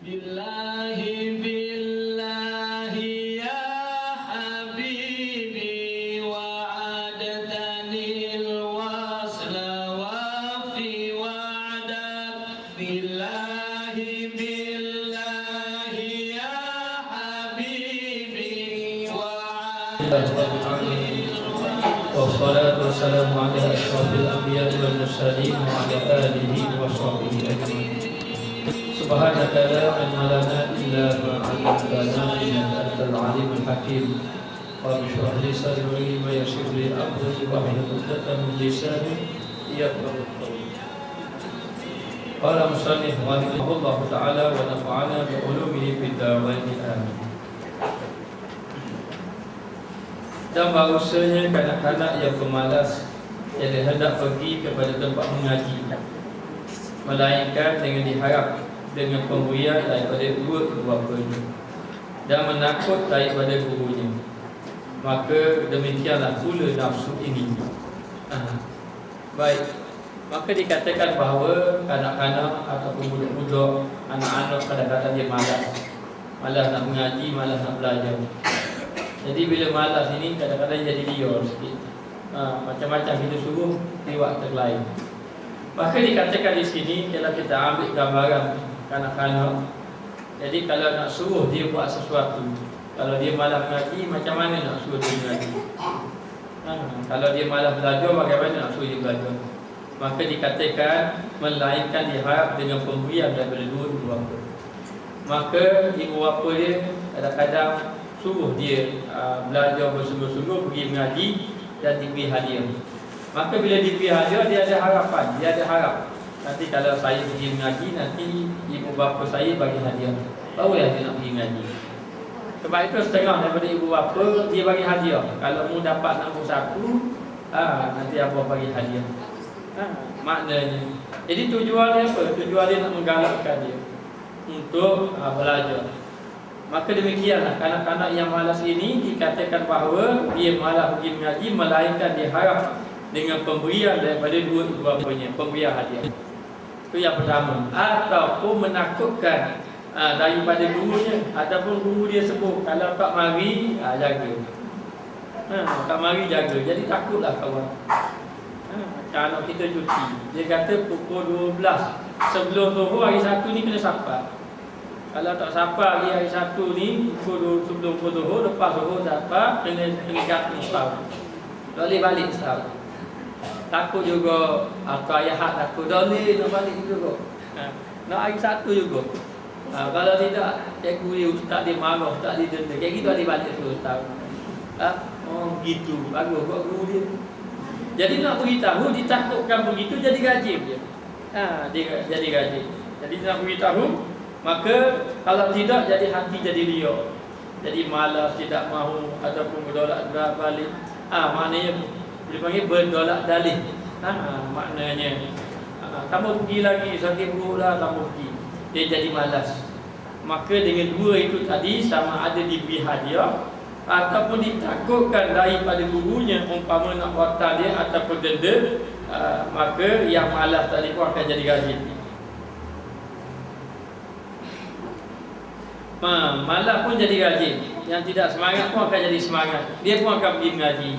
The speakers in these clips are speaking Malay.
Billahi billahi ya habibi wa'adatani al-wasla wa fi wa'adat. Billahi billahi ya habibi wa'adatani wassalatu wassalamu ala asyrafil anbiya'i wal mursalin wa ala alihi wa sahbihi ajma'in. Subhanaka la ilma lana illa ma 'allamtana innaka antal alimul hakim. Rabbi shrah li sadri wa yassir li amri wahlul 'uqdatam min lisani yafqahu qawli. Qala musannif rahimahullahu ta'ala wa nafa'ana bi ulumihi fid darain amin. Dan bahawasanya kanak-kanak yang pemalas yang hendak pergi kepada tempat mengaji, melainkan dengan diharap dengan pemberian daripada dua bapanya dan menakut daripada gurunya, maka demikianlah pula nafsu ini. Baik, maka dikatakan bahawa kanak-kanak ataupun budak-budak, anak-anak kadang-kadang dia malas nak mengaji, malas nak belajar. Jadi bila malas ini kadang-kadang jadi liar sikit. Macam-macam kita suruh di waktu lain. Maka dikatakan di sini, kalau kita ambil gambaran kanak-kanak, jadi kalau nak suruh dia buat sesuatu, kalau dia malas mengaji, macam mana nak suruh dia mengaji? Kalau dia malas belajar, bagaimana nak suruh dia belajar? Maka dikatakan melainkan diharap dengan pemberian daripada dua ibu bapa. Maka ibu bapa dia kadang-kadang suruh dia belajar bersungguh-sungguh, pergi mengaji dan diberi hadiah. Maka bila diberi hadiah, dia ada harapan, dia ada harap, nanti kalau saya pergi mengaji, nanti ibu bapa saya bagi hadiah, barulah dia nak pergi mengaji. Sebab itu setengah daripada ibu bapa dia bagi hadiah. Kalau mu dapat nombor 1, nanti abang bagi hadiah. Maknanya, jadi tujuan dia apa? Tujuan dia nak menggalakkan dia untuk belajar. Maka demikianlah kanak-kanak yang malas ini dikatakan bahawa dia malas pergi mengaji, melainkan dia harap dengan pemberian daripada dua ibu bapanya, pemberian hadiah. Itu yang pertama. Ataupun menakutkan daripada gurunya, ataupun guru dia sebut kalau tak mari, jaga. Tak mari, jaga. Jadi takutlah kawan. Kalau kita cuti, dia kata pukul 12 sebelum Zuhur hari Sabtu ni kena sapa. Kalau tak sapa hari Sabtu ni sebelum Zuhur, lepas Zuhur sapa, kena ganti setahun. Tak boleh balik setahun. Takut juga atau ayah takut doleh nak balik juga. Nak hari Sabtu juga. Kalau tidak, cikgu dia, ustaz dia marah, ustaz dia denda. Kayak gitu dia balik terus tahun. Oh gitu, bagus buat guru dia. Jadi nak beritahu, ditakutkan begitu jadi rajin dia. Dia jadi rajin. Jadi nak beritahu, maka kalau tidak jadi hati jadi liar. Jadi malas, tidak mahu ataupun berdolak balik. Maknanya dipanggil berdolak dalih. Maknanya kamu pergi lagi, sakit perutlah, kamu pergi. Dia jadi malas. Maka dengan dua itu tadi, sama ada diberi hadiah ataupun ditakutkan daripada gurunya, umpama nak batal dia ataupun denda, maka yang malas tadi pun akan jadi rajin. Malas pun jadi rajin. Yang tidak semangat pun akan jadi semangat. Dia pun akan pergi mengaji.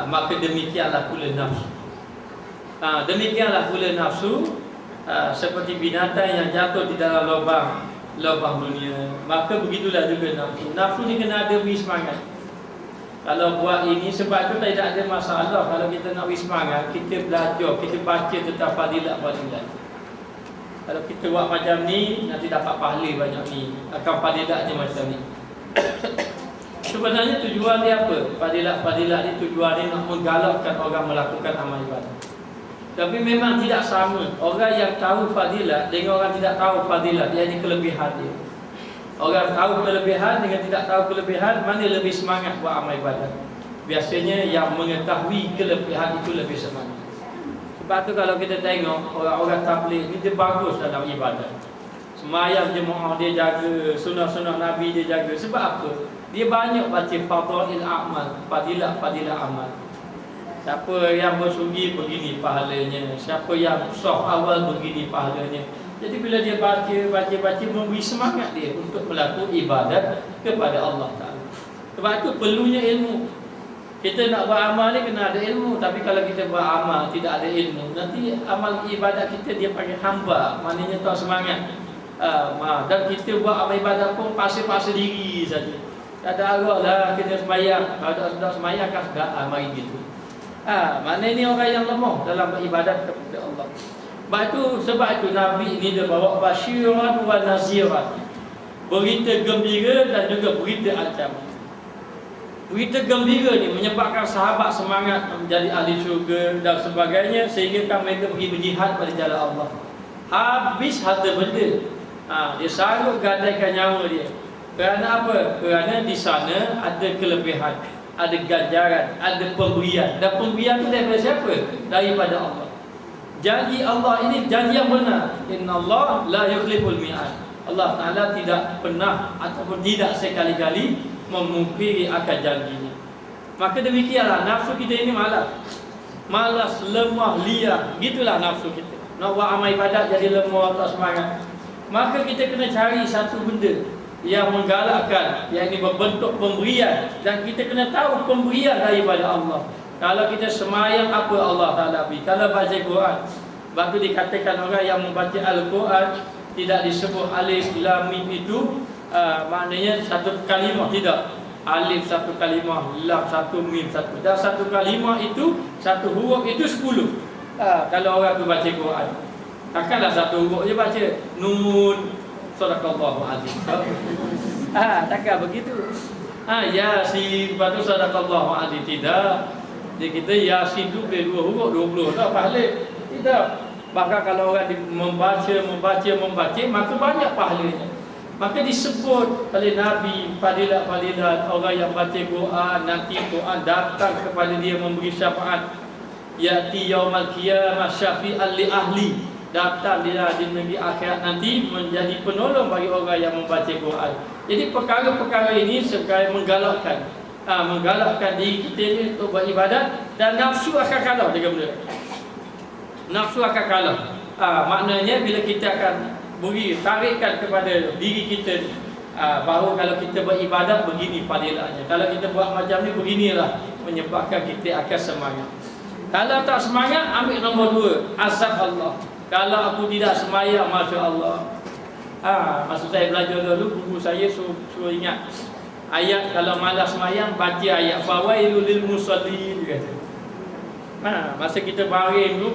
Maka demikianlah pula nafsu. Demikianlah pula nafsu, seperti binatang yang jatuh di dalam lubang dunia. Maka begitulah juga nafsu. Nafsu ni kena ada beri semangat. Kalau buat ini, sebab itu tidak ada masalah. Kalau kita nak beri semangat, kita belajar, kita baca tentang fadilat-fadilat. Kalau kita buat macam ni, nanti dapat pahala banyak ni. Akan fadilatnya macam ni. Sebenarnya tujuan dia apa? Fadilat-fadilat ni tujuan dia nak menggalakkan orang melakukan amal ibadah. Tapi memang tidak sama orang yang tahu fadilat dengan orang tidak tahu fadilat. Ia kelebihan dia. Orang tahu kelebihan dengan tidak tahu kelebihan, mana lebih semangat buat amal ibadah? Biasanya yang mengetahui kelebihan itu lebih semangat. Sebab tu kalau kita tengok orang-orang tabligh ni, dia bagus dalam ibadah. Semayang jemaah dia jaga, sunah-sunah Nabi dia jaga. Sebab apa? Dia banyak baca fadail amal, fadilat-fadilat amal. Siapa yang bersugi begini pahalanya, siapa yang sah awal begini pahalanya, Jadi bila dia baca, memberi semangat dia untuk melakukan ibadat kepada Allah Ta'ala. Sebab itu perlunya ilmu. Kita nak beramal ni kena ada ilmu. Tapi kalau kita beramal tidak ada ilmu, nanti amal ibadat kita dia panggil hamba. Maknanya tak semangat. Dan kita buat amal ibadat pun pasal-pasal diri saja. Tak ada arah lah kena sembahyang. Kalau tak sembahyang kan sedap mari gitu. Maknanya orang yang lemah dalam beribadat kepada Allah. Sebab itu Nabi ini dia bawa basyiran wa naziran. Berita gembira dan juga berita ancaman. Berita gembira ni menyebabkan sahabat semangat menjadi ahli syurga dan sebagainya, sehingga kan mereka pergi berjihad pada jalan Allah. Habis harta benda. Dia sanggup gadaikan nyawa dia. Kerana apa? Kerana di sana ada kelebihan, ada ganjaran, ada pemberian. Dan pemberian itu daripada siapa? Daripada Allah. Janji Allah ini janji yang benar. Innallaha la yukhliful mi'ad. Allah Ta'ala tidak pernah ataupun tidak sekali-kali memungkiri akan janjinya. Maka demikianlah nafsu kita ini malas, lemah, liar. Gitulah nafsu kita. Nak buat amal ibadat jadi lemah, tak semangat. Maka kita kena cari satu benda yang menggalakkan, yang ini berbentuk pemberian, dan kita kena tahu pemberian daripada Allah. Kalau kita semayang, apa Allah Ta'ala beri? Kalau baca Quran, sebab itu dikatakan orang yang membaca Al-Quran tidak disebut alif, lam, mim itu maknanya satu kalimah. Tidak. Alif satu kalimah, lam satu, mim satu. Dan satu kalimah itu, satu huruf itu 10. Kalau orang tu baca Quran, takkanlah satu huruf je baca Nun, Sadaqallahu azim. Takkan begitu. Yasin, lepas tu Sadaqallahu azim. Tidak. Dia kita Yasin tu boleh 2 huruf 20 tak pahala. Tidak. Bahkan kalau orang membaca maka banyak pahalanya. Maka disebut oleh Nabi fadilat-fadilat orang yang baca Quran, nanti Quran datang kepada dia memberi syafaat. Ya'ti yaumal qiyamah syafi'an li ahli. Datang dia di negeri akhirat nanti menjadi penolong bagi orang yang membaca Quran. Jadi perkara-perkara ini sekali menggalakkan diri kita ni untuk beribadat, dan nafsu akan kalah dengan benda. Nafsu akan kalah. Maknanya bila kita akan beri tarikan kepada diri kita bahawa kalau kita beribadat begini fadilatnya, kalau kita buat macam ni beginilah, menyebabkan kita akan semangat. Kalau tak semangat, ambil nombor 2, azab Allah. Kalau aku tidak semayang, masya-Allah. Masa saya belajar dulu, guru saya suruh ingat ayat, kalau malas semayang baca ayat fawailul lil musallin, dia kata. Masa kita baring dulu,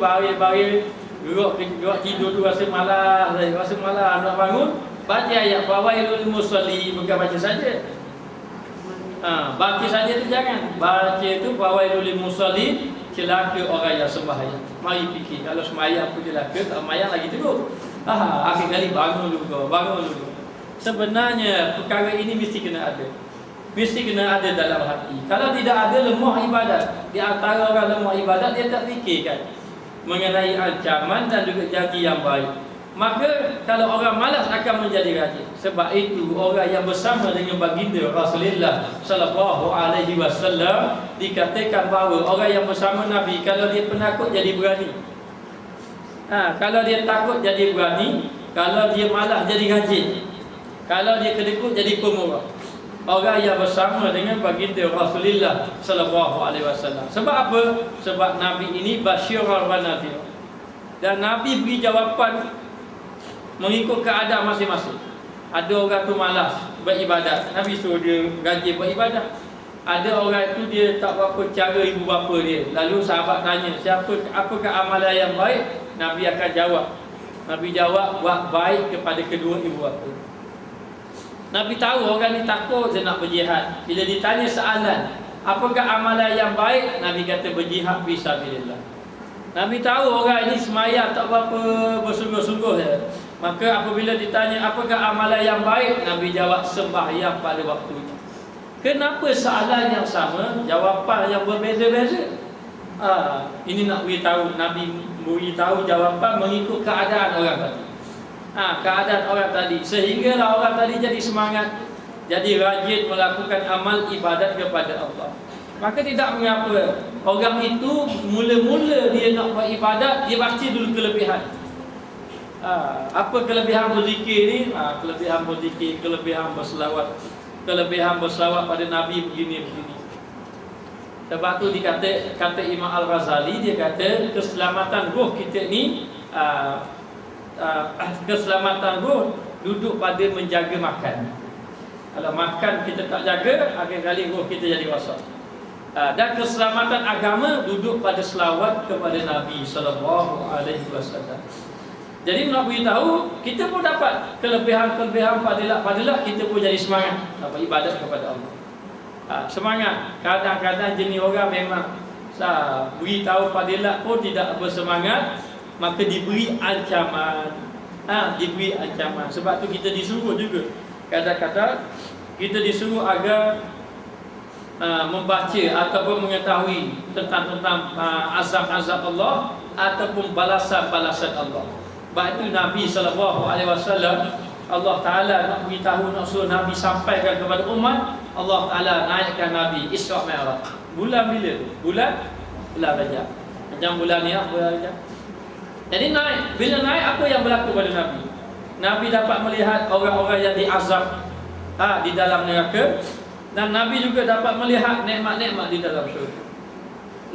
gerak tidur tu rasa malas nak bangun, baca ayat fawailul lil musallin, bukan baca saja. Baca saja tu jangan. Baca tu fawailul lil musallin, celaka orang yang sembahyang. Mari fikir, kalau sembahyang pun celaka, tak sembahyang lagi teruk. Akhir kali bangun dulu. Sebenarnya perkara ini mesti kena ada dalam hati. Kalau tidak ada, lemah ibadat. Di antara orang lemah ibadat, dia tak fikirkan mengenai ancaman dan juga janji yang baik. Maka kalau orang malas akan menjadi rajin. Sebab itu orang yang bersama dengan baginda Rasulullah sallallahu alaihi wasallam dikatakan bahawa orang yang bersama Nabi, kalau dia penakut jadi berani. Kalau dia takut jadi berani, kalau dia malas jadi rajin, kalau dia kedekut jadi pemurah. Orang yang bersama dengan baginda Rasulullah sallallahu alaihi wasallam. Sebab apa? Sebab Nabi ini basyiran wa nadhir. Dan Nabi beri jawapan mengikut keadaan masing-masing. Ada orang tu malas beribadat, Nabi suruh dia rajin beribadat. Ada orang itu dia tak berapa cara ibu bapa dia. Lalu sahabat tanya, apakah amalan yang baik? Nabi akan jawab. Nabi jawab, buat baik kepada kedua ibu bapa. Nabi tahu orang ni takut dia nak berjihad. Bila ditanya soalan, apakah amalan yang baik? Nabi kata berjihad fisabilillah. Nabi tahu orang ini semayang tak berapa bersungguh-sungguh dia. Maka apabila ditanya apakah amalan yang baik, Nabi jawab sembahyang pada waktunya. Kenapa soalan yang sama, jawapan yang berbeza-beza? Ini nak beritahu, Nabi beritahu jawapan mengikut keadaan orang tadi. Keadaan orang tadi, sehinggalah orang tadi jadi semangat, jadi rajin melakukan amal ibadat kepada Allah. Maka tidak mengapa orang itu mula-mula dia nak buat ibadat, dia pasti dulu kelebihan. Apa kelebihan berzikir ni? Kelebihan berzikir, kelebihan berselawat, kelebihan berselawat pada Nabi begini. Sebab tu kata Imam Al-Ghazali, dia kata keselamatan roh kita ni, keselamatan roh duduk pada menjaga makan. Kalau makan kita tak jaga, akhir kali roh kita jadi rosak. Dan keselamatan agama duduk pada selawat kepada Nabi sallallahu alaihi wasallam. Jadi nak beritahu, kita pun dapat kelebihan-kelebihan fadilah, kita pun jadi semangat dapat ibadat kepada Allah. Semangat. Kadang-kadang jenis orang memang beritahu fadilah pun tidak bersemangat, maka diberi ancaman. Diberi ancaman. Sebab tu kita disuruh juga, kadang-kadang kita disuruh agar membaca ataupun mengetahui tentang azab-azab Allah ataupun balasan-balasan Allah. Sebab itu Nabi SAW, Allah Ta'ala nak beritahu, nak suruh Nabi sampaikan kepada umat. Allah Ta'ala naikkan Nabi Isra' Mi'raj. Bulan bila? Bulan Rajab. Macam bulan ni bulan Rajab. Jadi naik. Bila naik, apa yang berlaku pada Nabi? Nabi dapat melihat orang-orang yang diazab di dalam neraka. Dan Nabi juga dapat melihat nikmat-nikmat di dalam syurga.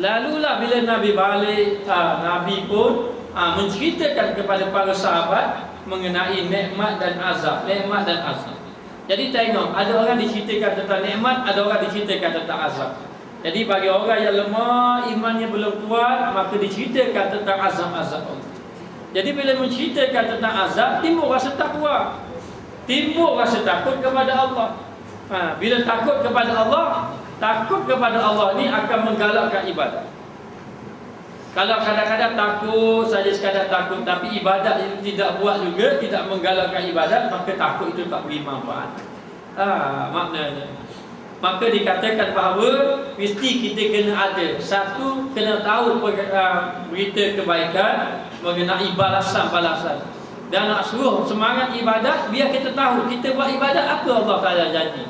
Lalulah bila Nabi balik, Nabi pun menceritakan kepada para sahabat mengenai nikmat dan azab. Nikmat dan azab. Jadi tengok, ada orang diceritakan tentang nikmat, ada orang diceritakan tentang azab. Jadi bagi orang yang lemah, imannya belum kuat, maka diceritakan tentang azab-azab Allah. Jadi bila menceritakan tentang azab, timbul rasa takwa, timbul rasa takut kepada Allah. Bila takut kepada Allah ni akan menggalakkan ibadat. Kalau kadang-kadang takut saja, sekadar takut, tapi ibadat itu tidak buat juga, tidak menggalakkan ibadat, maka takut itu tak beri manfaat. Maknanya, maka dikatakan bahawa mesti kita kena ada. Satu, kena tahu berita kebaikan mengenai balasan-balasan. Dan nak suruh semangat ibadat, biar kita tahu kita buat ibadat apa Allah Ta'ala janji.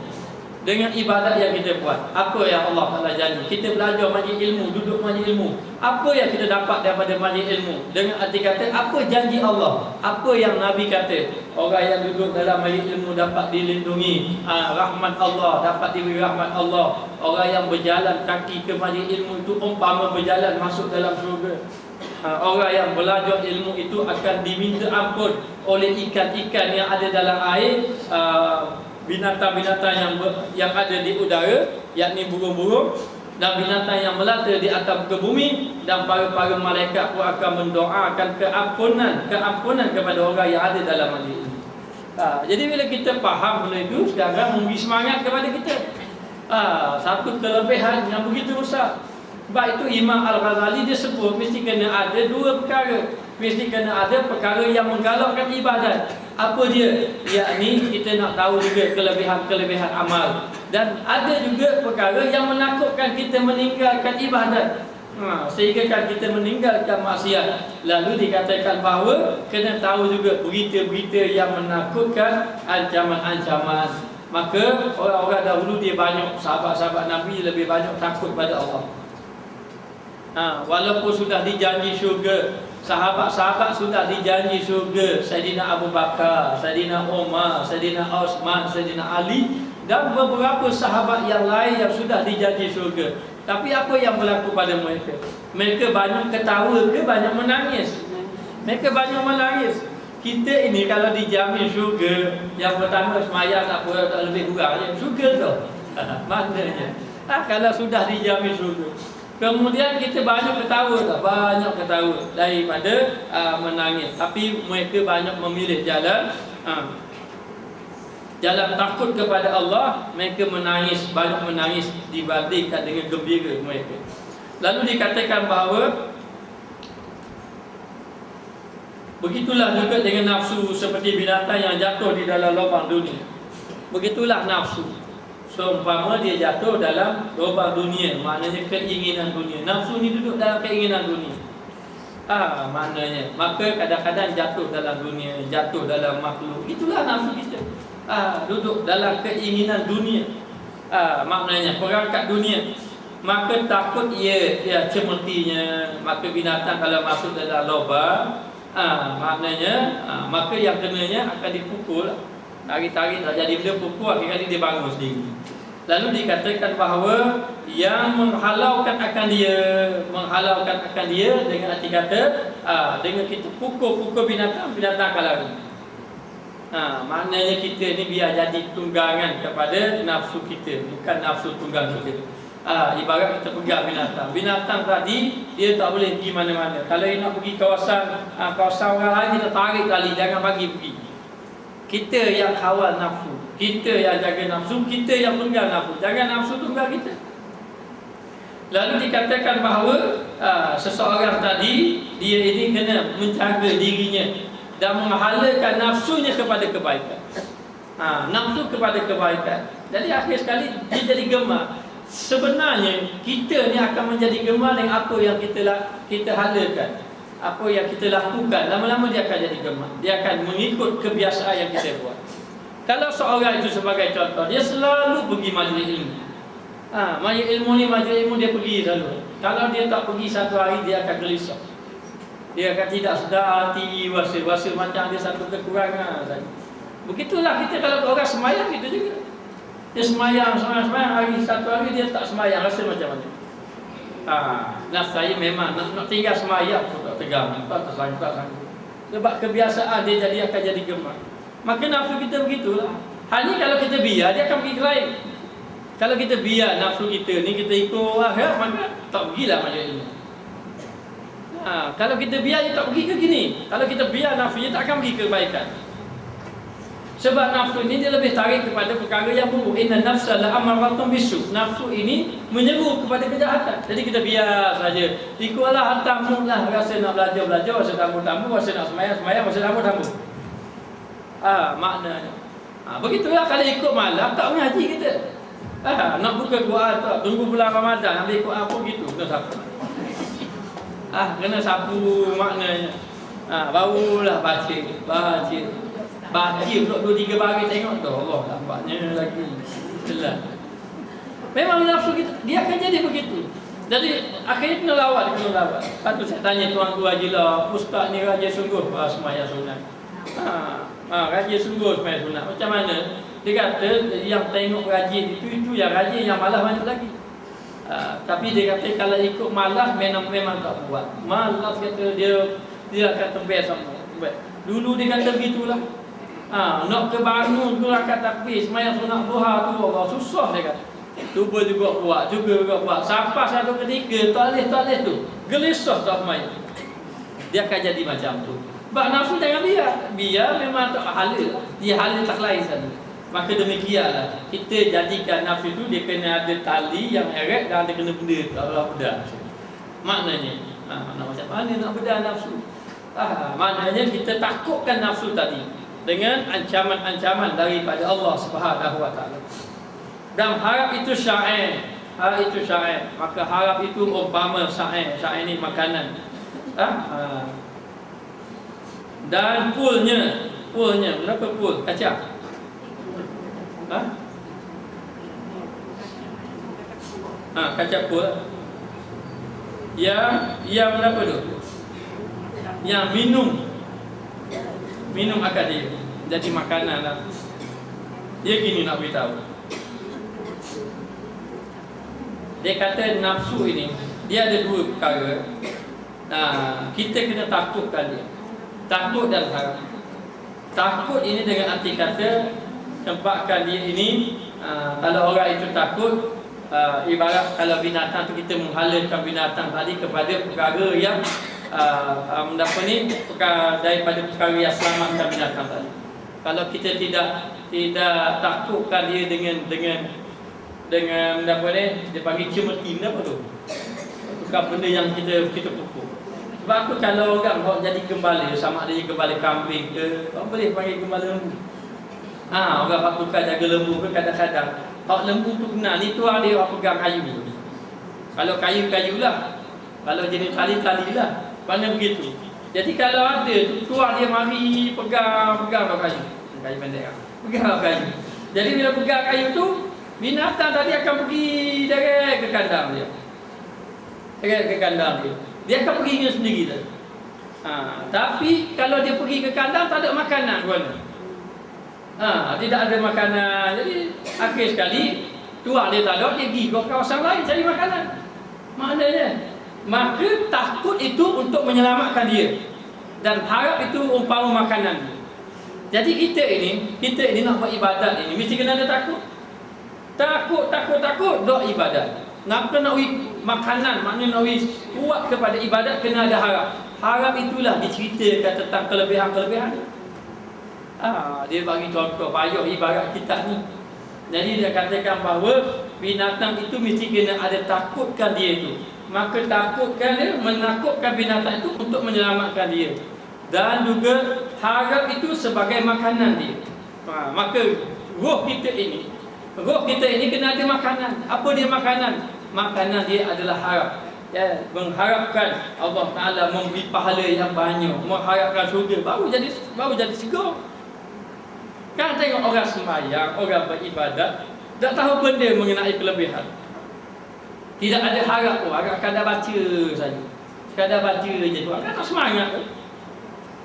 Dengan ibadat yang kita buat, apa yang Allah Ta'ala janji. Kita belajar majlis ilmu, duduk majlis ilmu, apa yang kita dapat daripada majlis ilmu. Dengan arti kata, apa janji Allah, apa yang Nabi kata. Orang yang duduk dalam majlis ilmu dapat dilindungi, rahmat Allah, dapat diberi rahmat Allah. Orang yang berjalan kaki ke majlis ilmu itu umpama berjalan masuk dalam syurga. Orang yang belajar ilmu itu akan diminta ampun oleh ikan-ikan yang ada dalam air, binatang-binatang yang ada di udara, yakni burung-burung, dan binatang yang melata di atas muka bumi, dan para malaikat pun akan mendoakan keampunan kepada orang yang ada dalam majlis ini. Jadi bila kita faham benda itu, sekarang memberi semangat kepada kita. Satu kelebihan yang begitu besar. Sebab itu Imam Al-Ghazali dia sebut mesti kena ada dua perkara. Mesti kena ada perkara yang menggalakkan ibadat. Apa dia? Yakni kita nak tahu juga kelebihan-kelebihan amal. Dan ada juga perkara yang menakutkan kita meninggalkan ibadat, sehingga kan kita meninggalkan maksiat. Lalu dikatakan bahawa kena tahu juga berita-berita yang menakutkan, ancaman-ancaman. Maka orang-orang dahulu dia banyak, sahabat-sahabat Nabi lebih banyak takut pada Allah. Walaupun sudah dijanji syurga, sahabat-sahabat sudah dijanji syurga, Saidina Abu Bakar, Saidina Umar, Saidina Osman, Saidina Ali, dan beberapa sahabat yang lain yang sudah dijanji syurga. Tapi apa yang berlaku pada mereka? Mereka banyak ketawa ke banyak menangis? Mereka banyak menangis. Kita ini kalau dijamin syurga, yang pertama semaya tak lebih kurang syurga tu. Maknanya kalau sudah dijamin syurga, kemudian kita banyak ketawa daripada menangis. Tapi mereka banyak memilih jalan takut kepada Allah. Mereka menangis, banyak menangis dibandingkan dengan gembira mereka. Lalu dikatakan bahawa begitulah juga dengan nafsu, seperti binatang yang jatuh di dalam lubang dunia. Begitulah nafsu, seumpama dia jatuh dalam lubang dunia, maknanya keinginan dunia. Nafsu ni duduk dalam keinginan dunia. Maknanya, maka kadang-kadang jatuh dalam dunia, jatuh dalam makhluk. Itulah nafsu kita. Duduk dalam keinginan dunia. Maknanya perangkat dunia. Maka takut ia cemertinya. Maka binatang kalau masuk dalam lubang, Maknanya maka yang kenanya akan dipukul, tarik-tarik tak jadi benda pukul, akhirnya dia bangun sendiri. Lalu dikatakan bahawa yang menghalaukan akan dia dengan arti kata dengan kita pukul binatang akan lari. Maknanya kita ni biar jadi tunggangan kepada nafsu kita, bukan nafsu tunggang kita. Ibarat kita pegang binatang tadi dia tak boleh pergi mana-mana. Kalau dia nak pergi kawasan orang lain, kita tarik tali, jangan bagi pergi. Kita yang kawal nafsu, kita yang jaga nafsu, kita yang tunggang nafsu, jangan nafsu tunggang kita. Lalu dikatakan bahawa seseorang tadi dia ini kena menjaga dirinya dan menghalakan nafsunya kepada kebaikan. Nafsu kepada kebaikan. Jadi akhir sekali dia jadi gemar. Sebenarnya kita ni akan menjadi gemar dengan apa yang kita halakan, apa yang kita lakukan. Lama-lama dia akan jadi gemar. Dia akan mengikut kebiasaan yang kita buat. Kalau seorang itu sebagai contoh, dia selalu pergi majlis ilmu. Majlis ilmu dia pergi selalu. Kalau dia tak pergi satu hari, dia akan gelisah. Dia akan tidak sedar hati, rasa macam dia satu kekurangan saja. Begitulah kita kalau orang semayang gitu juga. Dia semayang hari satu hari dia tak semayang, rasa macam mana? Saya memang nak tinggal semayang pun tak tegang, tak sanggup. Sebab kebiasaan dia akan jadi gemar. Maka nafsu kita begitulah. Hanya kalau kita biar, dia akan pergi ke lain. Kalau kita biar nafsu kita ni kita ikut maka tak pergilah majlis ilmu. Kalau kita biar dia tak pergi ke gini. Kalau kita biar nafsu dia tak akan pergi ke kebaikan. Sebab nafsu ini dia lebih tarik kepada perkara yang buruk. Inna nafsa la'amaratun bisu. Nafsu ini menyeru kepada kejahatan. Jadi kita biar saja. Ikutlah hantarmu lah. Rasa nak belajar, rasa tamu, rasa nak semayang, rasa tamu. Maknanya. Begitulah kalau ikut malam tak mengaji kita. Nak buka Quran tak, tunggu bulan Ramadan ambil Quran pun gitu, kena sapu. Kena sapu maknanya. Barulah baca. Baca pula 2-3 baris tengok tu. Allah nampaknya lagi jelas. Memang nafsu kita dia akan jadi begitu. Jadi akhirnya kena lawan. Lepas tu saya tanya tuan-tuan haji lah, ustaz ni rajin sungguh sembahyang sunat. Rajin sungguh sembahyang sunat. Macam mana? Dia kata yang tengok rajin itu yang rajin, yang malas mana lagi. Tapi dia kata kalau ikut malas memang tak buat. Malas kata dia akan tebal sama. Dulu dia kata begitulah. Nak kebangun tu akad takbir sembahyang sunat duha tu Allah susah dia kata. Cuba juga buat. Sampai satu ketika toilet tu gelisah tak main. Dia akan jadi macam tu. Sebab nafsu jangan biar memang tak halal. Dia halal tak lain sana. Maka demikianlah kita jadikan nafsu itu dia kena ada tali yang eret dan dia kena benda Allah bedah. Maknanya macam mana nak bedah nafsu? Maknanya kita takutkan nafsu tadi dengan ancaman-ancaman daripada Allah Subhanahu wa taala. Dan harap itu syair. Maka harap itu umpama syair. Syair ni makanan. Dan pulnya berapa pul? Kacang. Kacang pul. Yang berapa tu? Yang minum akan dia jadi makanan lah. Dia gini nak beritahu. Dia kata nafsu ini dia ada dua perkara. Kita kena takutkan dia. Takut dan harap. Takut ini dengan arti kata tempatkan dia ini. Kalau orang itu takut, ibarat kalau binatang tu kita menghalalkan binatang tadi kepada perkara yang daripada perkara yang selamatkan binatang tadi. Kalau kita tidak takutkan dia dengan dia panggil cemetin apa tu? Bukan benda yang kita pukul. Sebab apa kalau orang nak jadi gembala, sama ada gembala kambing ke, orang boleh panggil gembala lembu. Orang hak tukar jaga lembu ke kadang-kadang hak lembu tu kenal ni tuan dia orang pegang kayu. Kalau kayu lah. Kalau jenis tali lah. Mana begitu. Jadi kalau ada tuan dia mari pegang kayu. Kayu pendek kan. Pegang kayu. Jadi bila pegang kayu tu, binatang tadi akan pergi direct ke kandang dia. Dia akan pergi sendiri tadi. Tapi kalau dia pergi ke kandang tak ada makanan pun. Tidak ada makanan. Jadi akhir sekali tuan dia tak ada, dia pergi ke kawasan lain cari makanan. Maknanya, maka takut itu untuk menyelamatkan dia, dan harap itu umpama makanan. Jadi kita ini nak buat ibadat ini mesti kena ada takut. Takut dok ibadat. Nak nak makanan, maknanya nak kuat kepada ibadat kena ada harap. Harap itulah diceritakan tentang kelebihan-kelebihan. Dia bagi contoh payah ibarat kita ni. Jadi dia katakan bahawa binatang itu mesti kena ada takutkan dia itu. Maka takutkan dia, menakutkan binatang itu untuk menyelamatkan dia. Dan juga harap itu sebagai makanan dia. Maka roh kita ini kena ada makanan. Apa dia makanan? Makanan dia adalah harap. Ya, mengharapkan Allah Ta'ala memberi pahala yang banyak, mengharapkan syurga, baru jadi segar. Kan tengok orang sembahyang, orang beribadat, tak tahu benda mengenai kelebihan. Tidak ada harap pun, harap kadang baca saja. Kadang baca je tu, kan tak semangat tu.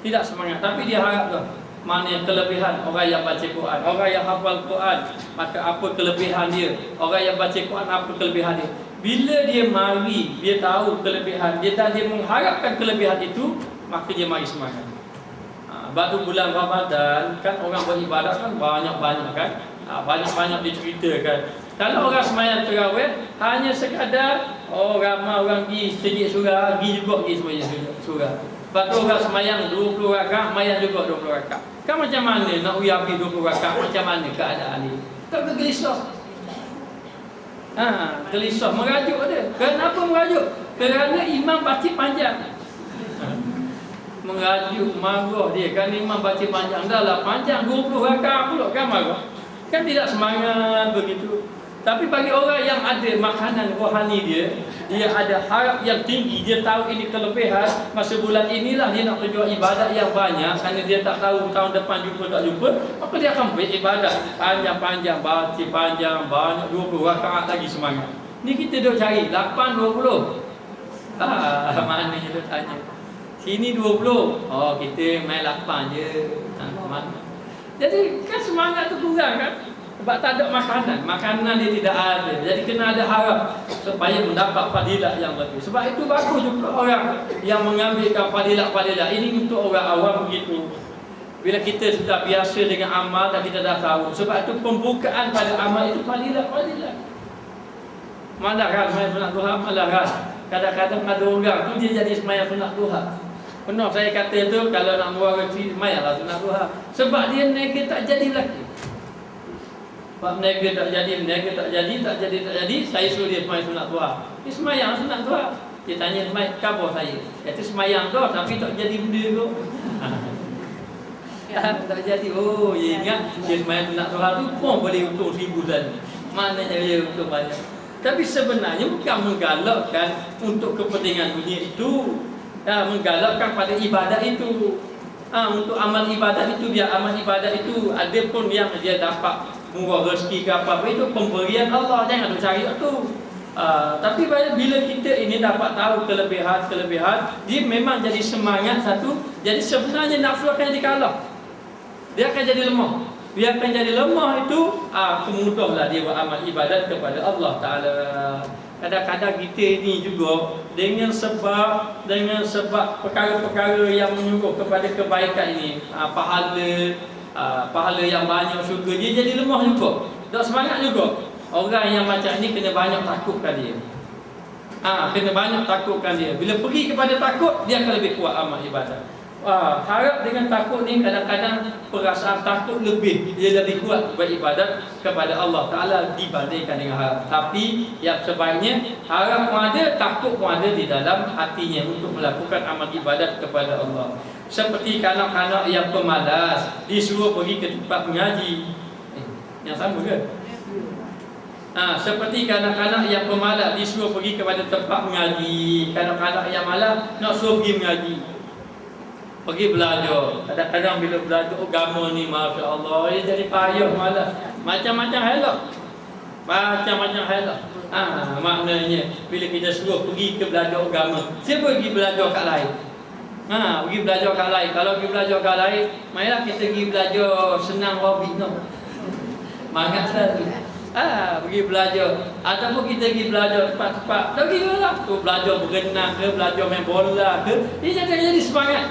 Tidak semangat, tapi dia harap tu. Mana yang kelebihan orang yang baca Quran, orang yang hafal Quran, maka apa kelebihan dia? Orang yang baca Quran, apa kelebihan dia? Bila dia mari, dia tahu kelebihan dia dan dia mengharapkan kelebihan itu, maka dia mari semangat. Baru bulan Ramadan kan orang beribadat kan banyak-banyak kan, banyak-banyak diceritakan. Kalau orang sembahyang tarawih hanya sekadar ramai orang pergi sejid surah, pergi juga pergi sembahyang surah. Lepas tu orang sembahyang 20 rakaat, sembahyang juga 20 rakaat. Kan macam mana nak habis 20 rakaat, macam mana keadaan ni? Tak bergelisah. Gelisah, merajuk dia. Kenapa merajuk? Kerana imam baca panjang. Merajuk, marah dia. Kan imam baca panjang, dah lah panjang 20 rakaat pula kan marah. Kan tidak semangat begitu. Tapi bagi orang yang ada makanan rohani dia ada harap yang tinggi, dia tahu ini kelebihan. Masa bulan inilah dia nak kerja ibadat yang banyak, kerana dia tak tahu tahun depan jumpa tak jumpa, maka dia akan beribadat panjang-panjang, baca panjang, banyak 20 rakaat lagi semangat. Ni kita duk cari 8-20. Maknanya dia tanya. Sini 20. Kita main 8 je. Jadi kan semangat tu kurang kan? Sebab tak ada makanan dia tidak ada. Jadi kena ada harap supaya mendapat fadilat yang lebih. Sebab itu bagus juga orang yang mengambilkan fadilat-fadilat ini untuk orang awam begitu. Bila kita sudah biasa dengan amal dan kita dah tahu. Sebab itu pembukaan pada amal itu fadilat-fadilat. Malah kan sembahyang sunat duha, malah kan kadang-kadang ada orang tu dia jadi sembahyang sunat duha. Pernah saya kata tu kalau nak buat rezeki sembahyanglah sunat duha. Sebab dia nega tak jadi lagi. Sebab nega tak jadi, saya suruh dia sembahyang sunat duha. Dia sembahyang sunat duha. Dia tanya sembahyang khabar saya. Kata sembahyang tu tapi tak jadi benda tu. Tak jadi. Dia ingat dia sembahyang sunat duha tu pun boleh untung 1000 tadi. Maknanya dia untung banyak. Tapi sebenarnya bukan menggalakkan untuk kepentingan dunia itu, menggalakkan pada ibadat itu. Untuk amal ibadat itu, biar amal ibadat itu ada pun yang dia dapat murah rezeki ke apa-apa, itu pemberian Allah, jangan duk cari tu. Tapi bila kita ini dapat tahu kelebihan, dia memang jadi semangat satu. Jadi sebenarnya nafsu akan jadi kalah, dia akan jadi lemah. Dia akan jadi lemah itu, kemudahlah dia buat amal ibadat kepada Allah Ta'ala. Kadang-kadang kita ni juga dengan sebab perkara-perkara yang menyuruh kepada kebaikan ini, pahala yang banyak, syurga, dia jadi lemah juga, tak semangat juga. Orang yang macam ni kena banyak takutkan dia. Kena banyak takutkan dia. Bila pergi kepada takut, dia akan lebih kuat amal ibadat. Harap dengan takut ni kadang-kadang perasaan takut dia lebih kuat beribadat kepada Allah Ta'ala dibandingkan dengan harap. Tapi yang sebaiknya harap pun ada, takut pun ada di dalam hatinya untuk melakukan amal ibadat kepada Allah. Seperti kanak-kanak yang pemalas disuruh pergi ke tempat mengaji. Yang sama ke? Seperti kanak-kanak yang pemalas disuruh pergi kepada tempat mengaji. Kanak-kanak yang malas nak suruh pergi mengaji, pergi belajar. Kadang-kadang bila belajar agama ni, Masya Allah, dia jadi payah, malas. Macam-macam halak. Maknanya bila kita suruh pergi ke belajar agama, siapa pergi belajar kat lain? Pergi belajar kat lain. Kalau pergi belajar kat lain, mainlah kita pergi belajar senang hobi no. Semangat selalu. Pergi belajar. Ataupun kita pergi belajar tempat-tempat. Tak kira lah. Tu belajar berenang ke, belajar main bola ke. Dia jadi semangat.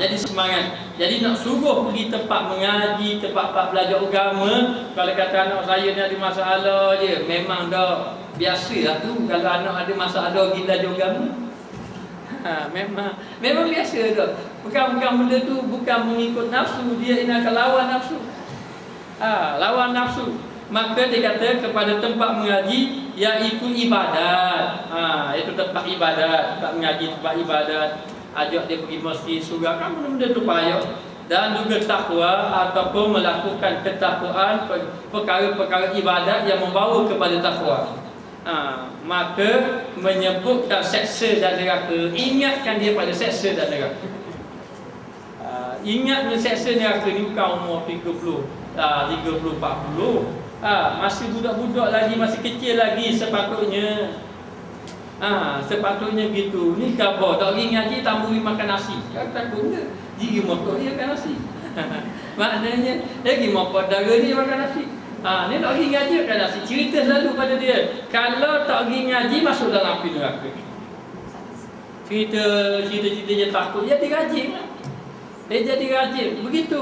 Jadi semangat. Jadi nak suruh pergi tempat mengaji, tempat belajar agama. Kalau kata anak saya ni ada masalah je, memang dah biasalah tu. Kalau anak ada masalah pergi belajar agama. Memang biasa tu. Bukan benda tu bukan mengikut nafsu, dia ini akan lawan nafsu. Lawan nafsu. Maka dia kata kepada tempat mengaji iaitu ibadat. Itu tempat ibadat, tempat mengaji, tempat ibadat. Ajak dia pergi masjid, surah, kan benda-benda tu payah. Dan juga takwa ataupun melakukan ketakwaan, perkara-perkara ibadat yang membawa kepada takwa. Maka menyebutkan seksa dan neraka, ingatkan dia pada seksa dan neraka. Ingat seksa neraka ni bukan umur 30, 40. Masih budak-budak lagi, masih kecil lagi sepatutnya. Sepatutnya gitu. Ni khabar tak pergi ngaji, tamburi makan nasi. Kau takut ke? Gigi motor dia makan nasi. Maknanya dia pergi motor darah dia makan nasi. Ni tak pergi ngaji makan nasi. Cerita selalu pada dia, kalau tak pergi ngaji masuk dalam api neraka. Cerita-cerita dia takut, dia rajin lah. Dia jadi rajin. Begitu.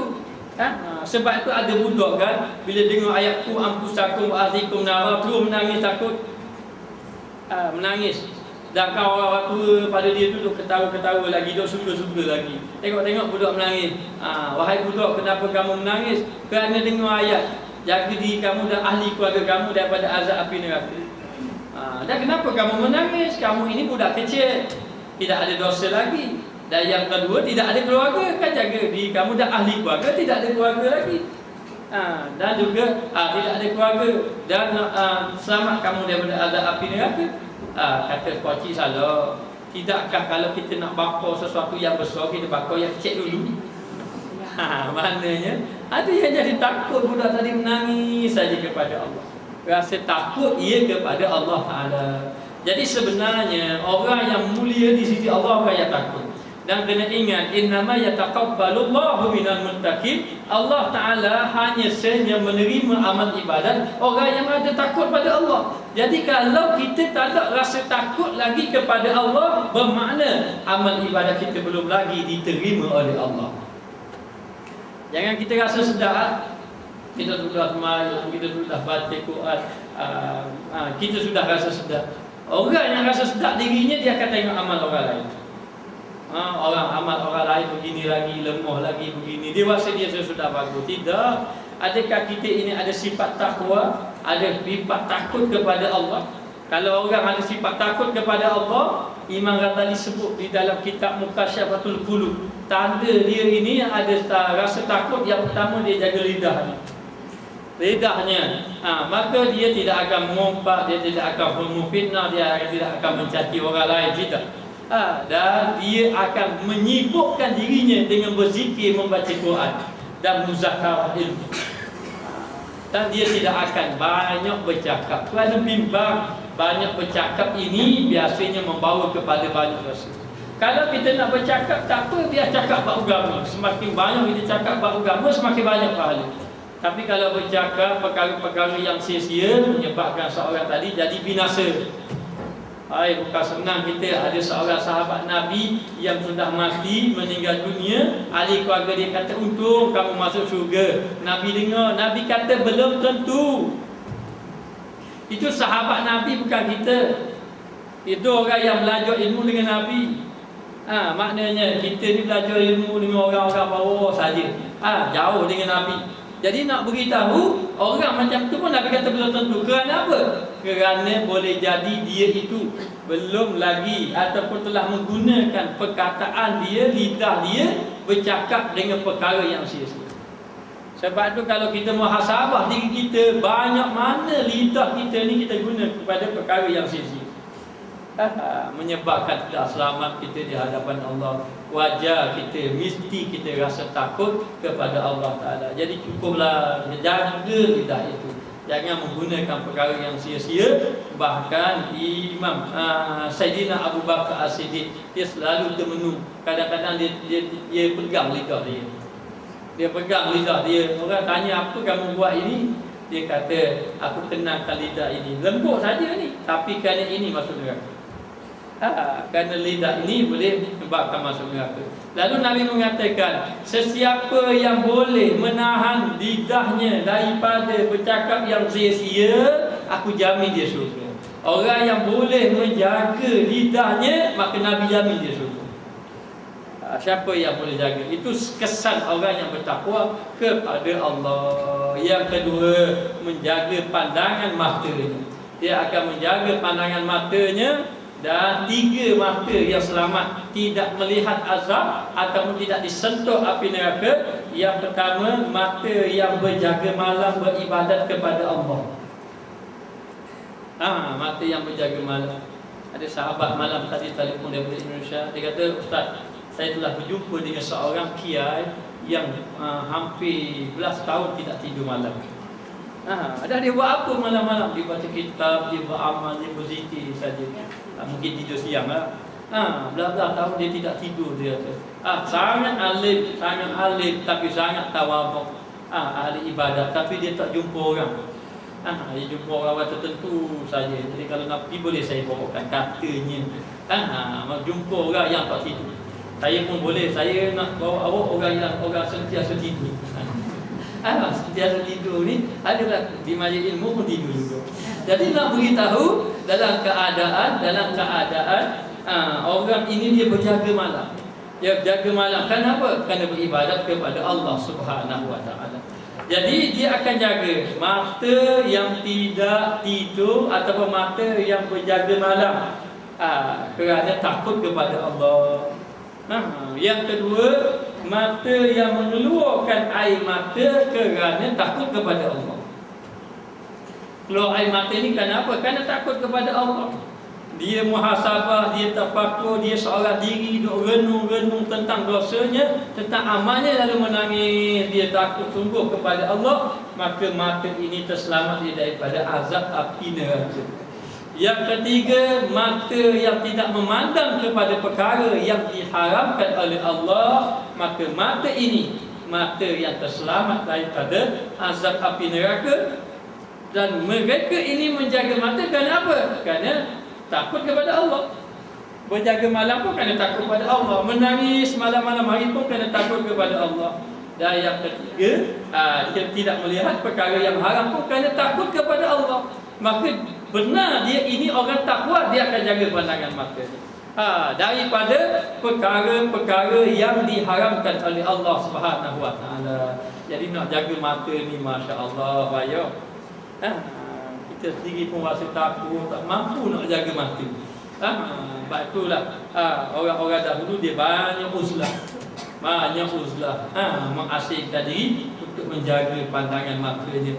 Sebab itu ada budak kan, bila dengar ayat ku ampusakum wa ahlikum nara, terus menangis takut. Menangis. Dan kau orang tua pada dia tu duk ketawa-ketawa lagi, duk suka-suka lagi. Tengok-tengok budak menangis. Wahai budak, kenapa kamu menangis? Kerana dengar ayat, jaga diri kamu dan ahli keluarga kamu daripada azab api neraka. Dan kenapa kamu menangis? Kamu ini budak kecil, tidak ada dosa lagi. Dan yang kedua, tidak ada keluarga. Kan jaga diri kamu dan ahli keluarga, tidak ada keluarga lagi. Dan juga tidak ada keluarga. Dan selamat kamu daripada azab api neraka. Kata Pakcik salah. Tidakkah kalau kita nak bakar sesuatu yang besar, kita bakar yang kecil dulu? Maknanya ada yang jadi takut budak tadi menangis saja kepada Allah. Rasa takut ia kepada Allah Ta'ala. Jadi sebenarnya orang yang mulia di sisi Allah orang yang takut. Dan kena ingat, innama yataqabbalullahu minal muttaqin. Allah Ta'ala hanya saja menerima amal ibadat orang yang ada takut pada Allah. Jadi kalau kita tak ada rasa takut lagi kepada Allah, bermakna amal ibadat kita belum lagi diterima oleh Allah. Jangan kita rasa sedar, kita sudah sembahyang, kita sudah baca Quran, kita sudah rasa sedar. Orang yang rasa sedar dirinya, dia akan tengok amal orang lain. Orang amal orang lain begini lagi, lemah lagi begini, dia rasa dia sudah bagus. Tidak. Adakah kita ini ada sifat takwa, ada sifat takut kepada Allah? Kalau orang ada sifat takut kepada Allah, Imam Ghazali sebut di dalam kitab Mukasyafatul Qulub, tanda dia ini ada rasa takut. Yang pertama, dia jaga lidahnya. Maka dia tidak akan mengumpat, dia tidak akan memfitnah, dia tidak akan mencaci orang lain, tidak. Dan dia akan menyibukkan dirinya dengan berzikir, membaca Quran dan muzakarah ilmu. Dan dia tidak akan banyak bercakap. Kerana bimbang banyak bercakap ini biasanya membawa kepada banyak dosa. Kalau kita nak bercakap, tak apa, biar cakap bab agama. Semakin banyak kita cakap bab agama, semakin banyak pahala. Tapi kalau bercakap perkara-perkara yang sia-sia, menyebabkan seorang tadi jadi binasa. Bukan senang. Kita ada seorang sahabat Nabi yang sudah mati, meninggal dunia. Ahli keluarga dia kata, untung kamu masuk syurga. Nabi dengar, Nabi kata belum tentu. Itu sahabat Nabi, bukan kita. Itu orang yang belajar ilmu dengan Nabi. Maknanya kita ni belajar ilmu dengan orang-orang bawah saja. Jauh dengan Nabi. Jadi nak beritahu orang macam tu pun Nabi kata belum tentu. Kerana apa? Kerana boleh jadi dia itu belum lagi ataupun telah menggunakan perkataan dia, lidah dia bercakap dengan perkara yang sia-sia. Sebab tu kalau kita muhasabah diri kita, banyak mana lidah kita ni kita guna kepada perkara yang sia-sia, menyebabkan tidak selamat kita di hadapan Allah. Wajar kita, mesti kita rasa takut kepada Allah Ta'ala. Jadi cukuplah jaga lidah itu. Jangan menggunakan perkara yang sia-sia. Bahkan Imam Sayyidina Abu Bakar As-Siddiq, dia selalu termenung. Kadang-kadang dia pegang lidah dia. Dia pegang lidah dia. Orang tanya, apa kamu buat ini? Dia kata, aku kenalkan lidah ini. Lembut saja ni, tapi kerana ini masuk neraka. Kerana lidah ini boleh menyebabkan masuk neraka. Lalu Nabi mengatakan, sesiapa yang boleh menahan lidahnya daripada bercakap yang sia-sia, aku jamin dia syurga. Orang yang boleh menjaga lidahnya, maka Nabi jamin dia syurga. Siapa yang boleh jaga? Itu kesan orang yang bertakwa kepada Allah. Yang kedua, menjaga pandangan matanya. Dia akan menjaga pandangan matanya. Dan 3 mata yang selamat, tidak melihat azab ataupun tidak disentuh api neraka. Yang pertama, mata yang berjaga malam beribadat kepada Allah. Mata yang berjaga malam. Ada sahabat malam tadi telefon daripada Indonesia. Dia kata, Ustaz, saya telah berjumpa dengan seorang kiai yang hampir belas tahun tidak tidur malam. Dia buat apa malam-malam? Dia baca kitab, dia beramal, dia berzikir saja. Mungkin tidur siang lah. Belas-belas tahun dia tidak tidur, dia kata. Sangat alim, tapi sangat tawaduk. Ahli ibadat, tapi dia tak jumpa orang. Dia jumpa orang tertentu saja. Jadi kalau nak pergi, boleh saya bawakan katanya. Jumpa orang yang tak tidur. Saya pun boleh, saya nak bawa awak orang sentiasa tidur. Sentiasa tidur ni adalah di majlis ilmu pun tidur juga. Jadi nak beritahu dalam keadaan orang ini dia berjaga malam. Dia berjaga malam. Kenapa? Kerana beribadat kepada Allah Subhanahu Wa Taala. Jadi dia akan jaga mata yang tidak tidur ataupun mata yang berjaga malam. Kerana takut kepada Allah. Yang kedua, mata yang mengeluarkan air mata kerana takut kepada Allah. Keluar air mata ni kenapa? Kerana takut kepada Allah. Dia muhasabah, dia tafakur, dia seorang diri, duk renung-renung tentang dosanya, tentang amalnya, lalu menangis. Dia takut sungguh kepada Allah, maka mata ini terselamat dia daripada azab api neraka. Yang ketiga, mata yang tidak memandang kepada perkara yang diharamkan oleh Allah, maka mata ini mata yang terselamat daripada azab api neraka. Dan mereka ini menjaga mata kerana apa? Kerana takut kepada Allah. Berjaga malam pun kerana takut kepada Allah. Menangis malam-malam hari pun kerana takut kepada Allah. Dan yang ketiga, dia tidak melihat perkara yang haram pun kerana takut kepada Allah. Maka benar dia ini orang takwa, dia akan jaga pandangan mata dia. Daripada perkara-perkara yang diharamkan oleh Allah Subhanahu Wa Taala. Jadi nak jaga mata ni, masya-Allah, payah. Kita sendiri pun rasa takut, tak mampu nak jaga mata. Sebab itulah orang-orang dahulu dia banyak uzlah. Mengasihkan diri untuk menjaga pandangan matanya.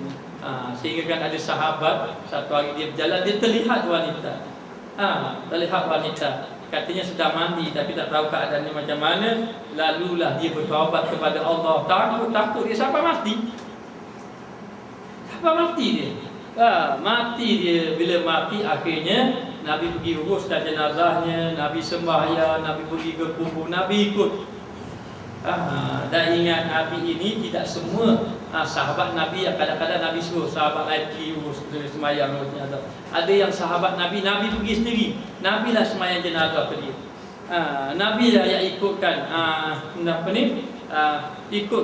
Sehingga kan ada sahabat, satu hari dia berjalan, dia terlihat wanita. Katanya sedang mandi, tapi tak tahu keadaannya macam mana. Lalulah dia bertaubat kepada Allah. Takut dia sampai mati. Mati dia. Bila mati, akhirnya Nabi pergi uruskan jenazahnya, Nabi sembahyang, Nabi pergi ke kubur, Nabi ikut. Dan ingat, Nabi ini tidak semua sahabat Nabi yang kadang-kadang Nabi suruh sahabat lain pergi urus sembahyang jenazah. Ada yang sahabat Nabi pergi sendiri. Nabi lah sembahyang jenazah ke dia. Nabi lah yang ikutkan ikut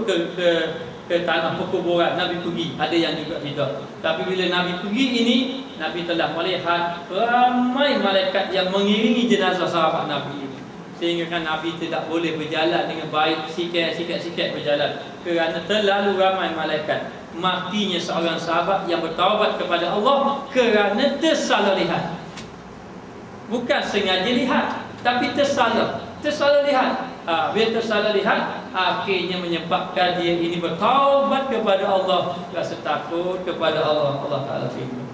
ke tanah perkuburan. Nabi pergi, ada yang juga tidak. Tapi bila Nabi pergi ini, Nabi telah melihat ramai malaikat yang mengiringi jenazah sahabat Nabi ini. Sehingga kan Nabi tidak boleh berjalan dengan baik, sikit berjalan kerana terlalu ramai malaikat. Matinya seorang sahabat yang bertaubat kepada Allah kerana tersalah lihat. Bukan sengaja lihat, tapi tersalah lihat. Bila tersalah lihat, akhirnya menyebabkan dia ini bertaubat kepada Allah, rasa takut kepada Allah. Allah Ta'ala terima.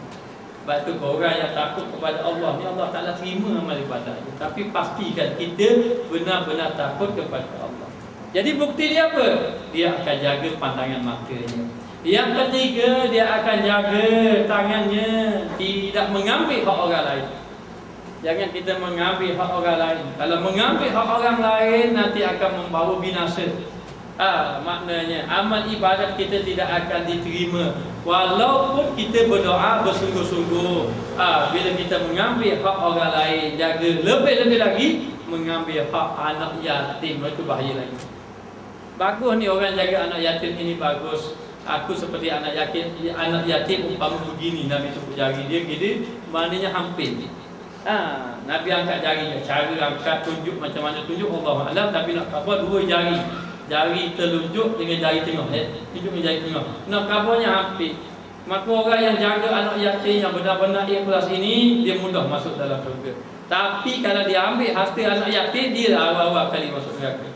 Sebab tu orang yang takut kepada Allah ni, Allah Ta'ala terima amal ibadahnya. Tapi pastikan kita benar-benar takut kepada Allah. Jadi bukti dia apa? Dia akan jaga pandangan matanya. Yang ketiga, dia akan jaga tangannya tidak mengambil hak orang lain. Jangan kita mengambil hak orang lain. Kalau mengambil hak orang lain, nanti akan membawa binasa. Maknanya amal ibadat kita tidak akan diterima walaupun kita berdoa bersungguh-sungguh. Bila kita mengambil hak orang lain, jaga lebih-lebih lagi mengambil hak anak yatim, itu bahaya lagi. Bagus ni orang jaga anak yatim ini, bagus. Aku seperti anak yatim umpama begini, Nabi sebut jari dia gini, maknanya hampir. Nabi angkat jari, cara angkat tunjuk macam mana tunjuk Allah Alam, tapi nak khabar dua jari. Jari telunjuk dengan jari tengah, tunjuk dengan jari tengah. Nak khabarnya hampir. Maka orang yang jaga anak yatim yang benar-benar ikhlas ini, dia mudah masuk dalam surga. Tapi kalau dia ambil hasil anak yatim, dia awal-awal kali masuk neraka.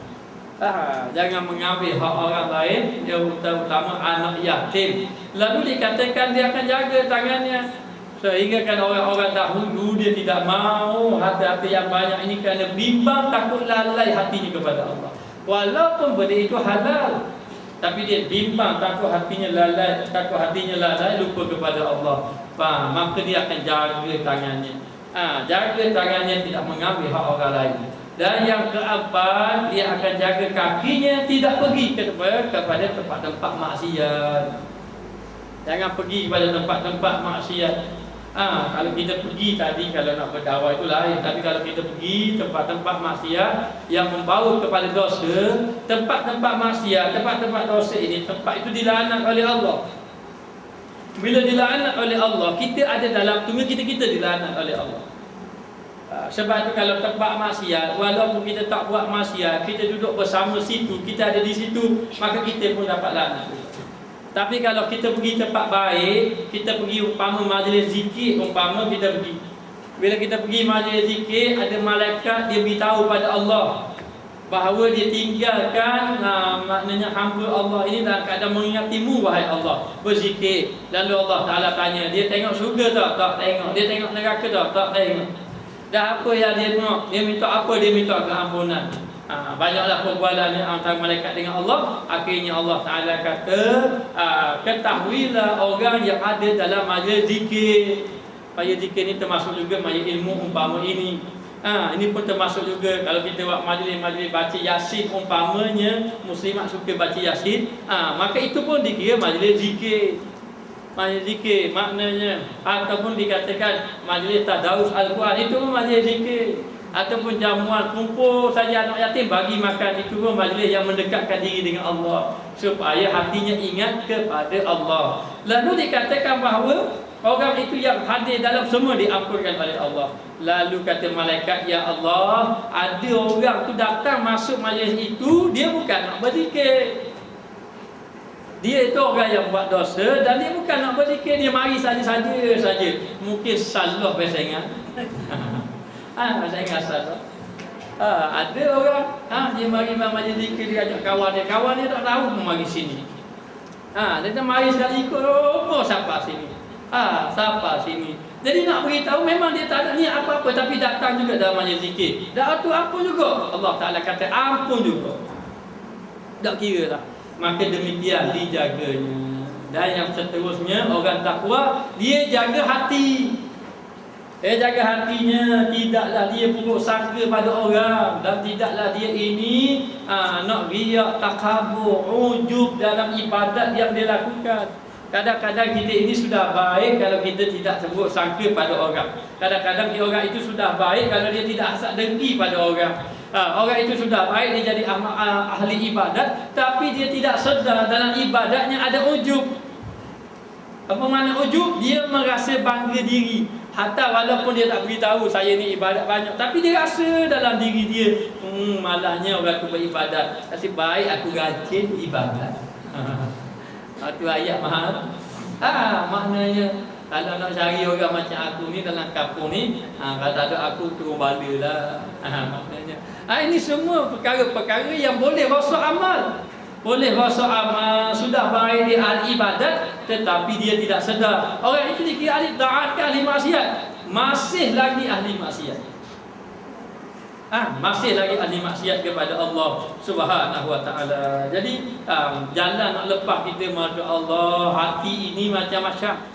Jangan mengambil hak orang lain, yang utama anak yatim. Lalu dikatakan dia akan jaga tangannya, sehingga kan orang-orang dahulu dia tidak mau hati-hati yang banyak ini kerana bimbang takut lalai hatinya kepada Allah. Walaupun benda itu halal, tapi dia bimbang takut hatinya lalai, lupa kepada Allah. Maka dia akan jaga tangannya. Jaga tangannya tidak mengambil hak orang lain. Dan yang keempat, dia akan jaga kakinya tidak pergi kepada tempat-tempat maksiat. Jangan pergi kepada tempat-tempat maksiat. Kalau kita pergi tadi, kalau nak berdakwah itu lain. Tapi kalau kita pergi tempat-tempat maksiat yang membawa kepada dosa, tempat-tempat maksiat, tempat-tempat dosa ini, tempat itu dilaknat oleh Allah. Bila dilaknat oleh Allah, kita ada dalam tunggu kita dilaknat oleh Allah. Sebab itu kalau tempat maksiat, walaupun kita tak buat maksiat, kita duduk bersama situ, kita ada di situ, maka kita pun dapat laknat. Tapi kalau kita pergi tempat baik, kita pergi umpama majlis zikir, umpama kita pergi. Bila kita pergi majlis zikir, ada malaikat dia beritahu pada Allah bahawa dia tinggalkan maknanya hamba Allah ini dalam keadaan mengingatimu wahai Allah, berzikir. Lalu Allah Ta'ala tanya, dia tengok surga tak? Tak tengok. Dia tengok neraka tak? Tak tengok. Dah apa yang dia tengok? Dia minta apa? Dia minta keampunan. Banyaklah perbualan antara malaikat dengan Allah. Akhirnya Allah Ta'ala kata, ketahuilah orang yang ada dalam majlis zikir. Majlis zikir ni termasuk juga majlis ilmu umpama ini. Ini pun termasuk juga kalau kita buat majlis baca Yasin umpamanya, muslimat suka baca Yasin, maka itu pun dikira majlis zikir. Majlis zikir maknanya, ataupun dikatakan majlis tadarus Al-Quran, itu pun majlis zikir. Ataupun jamuan kumpul saja anak yatim bagi makan, itu pun majlis yang mendekatkan diri dengan Allah supaya hatinya ingat kepada Allah. Lalu dikatakan bahawa orang itu yang hadir dalam semua diampunkan oleh Allah. Lalu kata malaikat, ya Allah, ada orang tu datang masuk majlis itu, dia bukan nak berzikir. Dia itu orang yang buat dosa dan dia bukan nak berzikir, dia mari saja. Mungkin salah bahasa ingat. Bahasa ingat salah. Ada orang dia mari majlis zikir, dia ajak kawan dia tak tahu pun mari sini. Dia mari sekali ikut, siapa sini? Siapa sini? Jadi nak beritahu memang dia tak ada niat apa-apa, tapi datang juga dalam majlis zikir. Dah tu ampun juga. Allah Ta'ala kata ampun juga. Tak kira lah. Maka demikian dijaganya. Dan yang seterusnya, orang takwa, dia jaga hati. Dia jaga hatinya, tidaklah dia buruk sangka pada orang, dan tidaklah dia ini nak riak, takabur, ujub dalam ibadat yang dia lakukan. Kadang-kadang kita ini sudah baik kalau kita tidak sebut sangka pada orang. Kadang-kadang orang itu sudah baik kalau dia tidak hasad dengki pada orang. Orang itu sudah baik, dia jadi ahli ibadat, tapi dia tidak sedar dalam ibadatnya ada ujub. Apa makna ujub? Dia merasa bangga diri. Hatta walaupun dia tak beritahu saya ni ibadat banyak, tapi dia rasa dalam diri dia, malahnya orang tu beribadat, nasib baik aku rajin ibadat. Itu ayat mahal. Maknanya kalau nak cari orang macam aku ni dalam kampung ni, kalau tak ada aku turun bala lah. Maknanya ini semua perkara-perkara yang boleh rosak amal. Boleh rosak amal, sudah baik dia ahli ibadat, tetapi dia tidak sedar. Orang itu dikira ahli taat ke ahli maksiat? Masih lagi ahli maksiat. masih lagi ahli maksiat kepada Allah Subhanahu wa taala. Jadi jalan nak lepas kita masya Allah, hati ini macam-macam.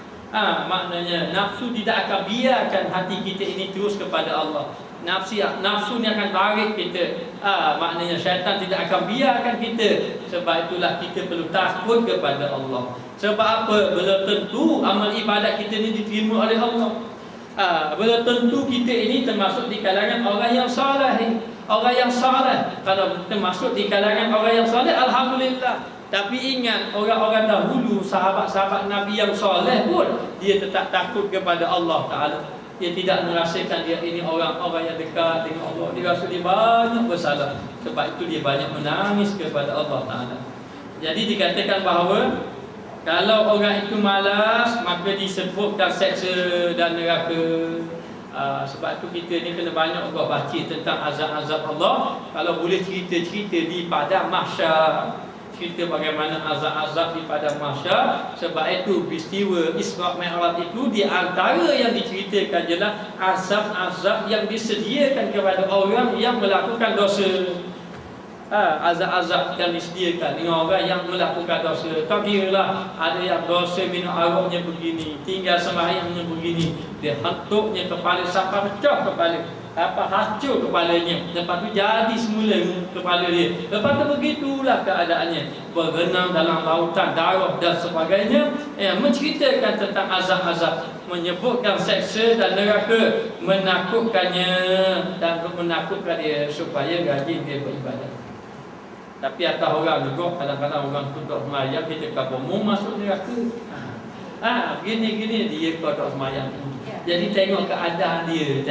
Maknanya nafsu tidak akan biarkan hati kita ini terus kepada Allah. Nafsu ni akan tarik kita. Maknanya syaitan tidak akan biarkan kita. Sebab itulah kita perlu takut kepada Allah. Sebab apa? Belum tentu amal ibadat kita ni diterima oleh Allah. Belum tentu kita ini termasuk di kalangan orang yang saleh. Orang yang saleh, kalau termasuk di kalangan orang yang saleh, alhamdulillah. Tapi ingat, orang-orang dahulu, sahabat-sahabat Nabi yang soleh pun, dia tetap takut kepada Allah Ta'ala. Dia tidak merasakan dia ini orang-orang yang dekat dengan Allah. Dia rasa dia banyak bersalah. Sebab itu dia banyak menangis kepada Allah Ta'ala. Jadi dikatakan bahawa kalau orang itu malas, maka disebutkan seksa dan neraka. Sebab itu kita ni kena banyak juga baca tentang azab-azab Allah. Kalau boleh cerita-cerita di padang mahsyar, cerita bagaimana azab-azab di padang mahsyar. Sebab itu peristiwa Isra' Mi'raj itu di antara yang diceritakan ialah azab-azab yang disediakan kepada orang yang melakukan dosa. Azab-azab yang disediakan dengan orang yang melakukan dosa. Tak kiralah ada yang dosa minum araknya begini, tinggal sembahyangnya begini, dia hentuknya kepala sampai pecah kepala, hancur kepalanya. Lepas tu jadi semula kepala dia. Lepas tu begitulah keadaannya, berenang dalam lautan darah dan sebagainya. Menceritakan tentang azab-azab, menyebutkan seksa dan neraka, menakutkannya dan menakutkan dia supaya rajin dia beribadat. Tapi atas orang juga, kadang-kadang orang tu tak semayang, kita kata mau masuk neraka. Gini-gini dia kau tak semayang. Jadi tengok keadaan dia,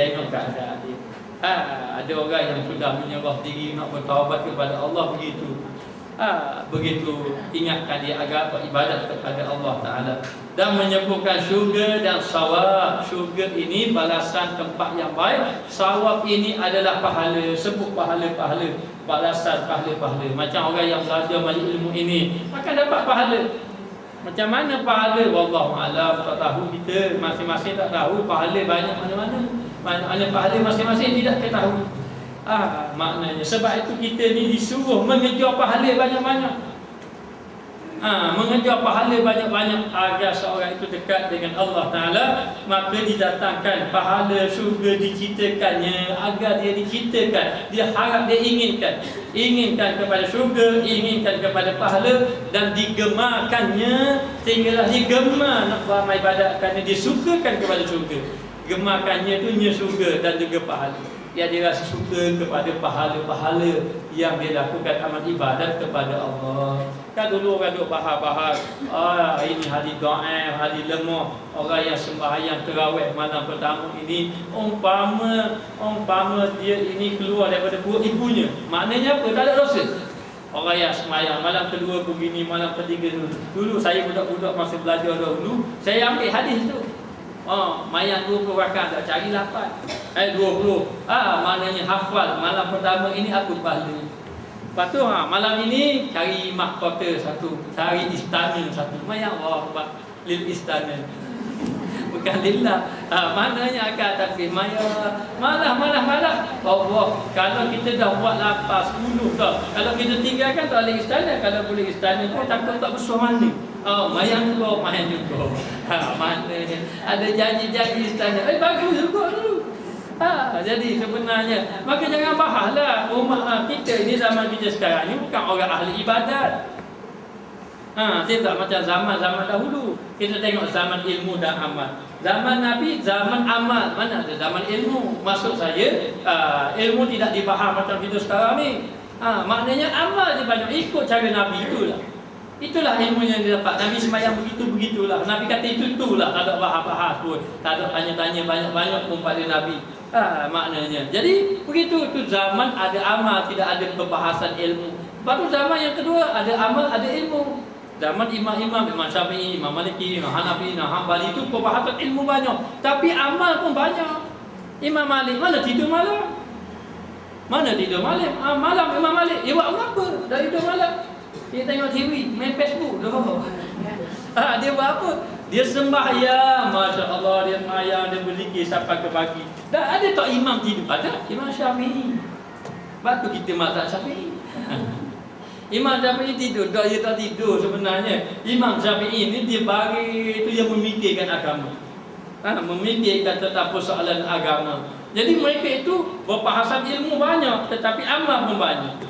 ada orang yang sudah menyerah diri nak bertaubat kepada Allah begitu. Begitu ingatkan dia agar beribadat kepada Allah Ta'ala. Dan menyebutkan syurga dan sawab. Syurga ini balasan tempat yang baik. Sawab ini adalah pahala. Sebut pahala-pahala, balasan pahala-pahala. Macam orang yang belajar banyak ilmu ini akan dapat pahala. Macam mana pahala? Wallahualam, tak tahu kita. Masing-masing tak tahu pahala banyak mana-mana. Mana pahala masing-masing tidak ketahui. Maknanya sebab itu kita ni disuruh mengejar pahala banyak-banyak. Mengejar pahala banyak-banyak agar seorang itu dekat dengan Allah Ta'ala. Maka didatangkan pahala syurga, diciptakannya agar dia diciptakan. Dia harap, dia inginkan kepada syurga, inginkan kepada pahala, dan digemarkannya sehinggalah dia gemar nak beramal ibadat kerana dia sukakan kepada syurga. Gemakannya tu nya syurga dan juga pahala. Dia rasa suka kepada pahala-pahala yang dia lakukan amal ibadat kepada Allah. Kan dulu orang duk bahar-bahar, ini hari doa, hari lemah, orang yang sembahyang tarawih malam pertama ini, umpama dia ini keluar daripada perut ibunya. Maknanya apa? Tak ada dosa. Orang yang sembahyang malam kedua begini, malam ketiga dulu. Dulu saya budak-budak masa belajar dahulu, saya ambil hadis tu. Mayang 20 rakaat tak cari 8. 20. Maknanya hafal malam pertama ini aku pahala. Lepas tu malam ini cari mahkota satu, cari istana satu. Mayang Allah lil istana. Bukan lillah. Maknanya akan takfir malah. Allah, kalau kita dah buat 8, 10 dah. Kalau kita tinggalkan tak boleh istana. Kalau boleh istana pun takut tak besar mana. Mayang juga. Maknanya ada janji-janji istana. Bagus juga dulu. Jadi sebenarnya maka jangan bahaslah umat kita ini, zaman kita sekarang ni bukan orang ahli ibadat. Tidak macam zaman-zaman dahulu. Kita tengok zaman ilmu dan amal. Zaman Nabi, zaman amal. Mana ada zaman ilmu? Maksud saya ilmu tidak dibahas macam kita sekarang ni. Maknanya amal je banyak, ikut cara Nabi itulah. Itulah ilmu yang dia dapat. Nabi sembahyang begitulah. Nabi kata itulah. Tak ada bahas-bahas pun. Tak ada tanya-tanya banyak-banyak pun pada Nabi. Maknanya. Jadi begitu tu zaman ada amal, tidak ada perbahasan ilmu. Lepas tu zaman yang kedua ada amal, ada ilmu. Zaman imam-imam, Imam Syafi'i, Imam Maliki, Imam Hanafi, Imam Hanbali itu perbahasan ilmu banyak. Tapi amal pun banyak. Imam Malik mana tidur malam? Malam Imam Malik. Dia buat apa? Dah tidur malam. Dia tengok TV, main Facebook. Dia buat apa? Dia sembahyang, Masya Allah, dia sembahyang, dia berzikir sampai ke pagi. Dan ada tak imam tidur? Ada, Imam Syafi'i. Lepas tu kita mazhab Syafi'i. Imam Syafi'i tidur, dia tak tidur sebenarnya. Imam Syafi'i ni dia bagi itu yang memikirkan agama. Memikirkan tentang persoalan agama. Jadi mereka itu berbahasan ilmu banyak, tetapi amal pun banyak.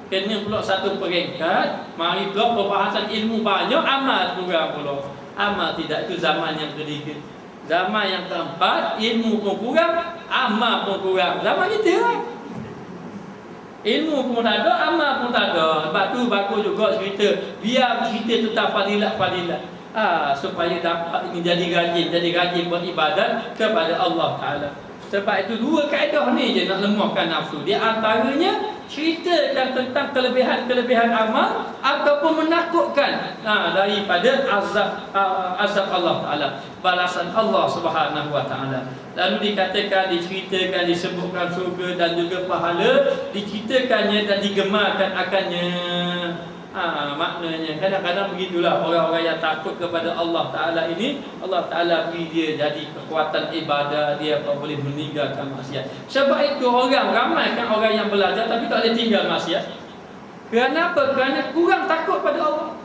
Kena pula satu peringkat, mari pula perbahasan ilmu banyak, amal kurang pula. Amal tidak, itu zaman yang ketiga. Zaman yang keempat, ilmu pun kurang, amal pun kurang. Zaman kita lah. Ilmu pun tak ada, amal pun tak ada. Sebab tu bagus juga cerita, biar cerita tentang fadilat-fadilat. Supaya dapat ini jadi rajin beribadat kepada Allah Ta'ala. Sebab itu dua kaedah ni je nak lemahkan nafsu. Di antaranya ceritakan tentang kelebihan amal ataupun menakutkan daripada azab Allah Ta'ala, balasan Allah Subhanahu Wa Ta'ala. Lalu dikatakan, diceritakan, disebutkan surga dan juga pahala, diceritakannya dan digemarkan akannya. Maknanya kadang-kadang begitulah orang-orang yang takut kepada Allah Ta'ala ini, Allah Ta'ala beri dia jadi kekuatan ibadah, dia boleh meninggalkan maksiat. Sebab itu orang ramai kan orang yang belajar tapi tak boleh tinggal maksiat. Kerana apa? Kerana kurang takut pada Allah.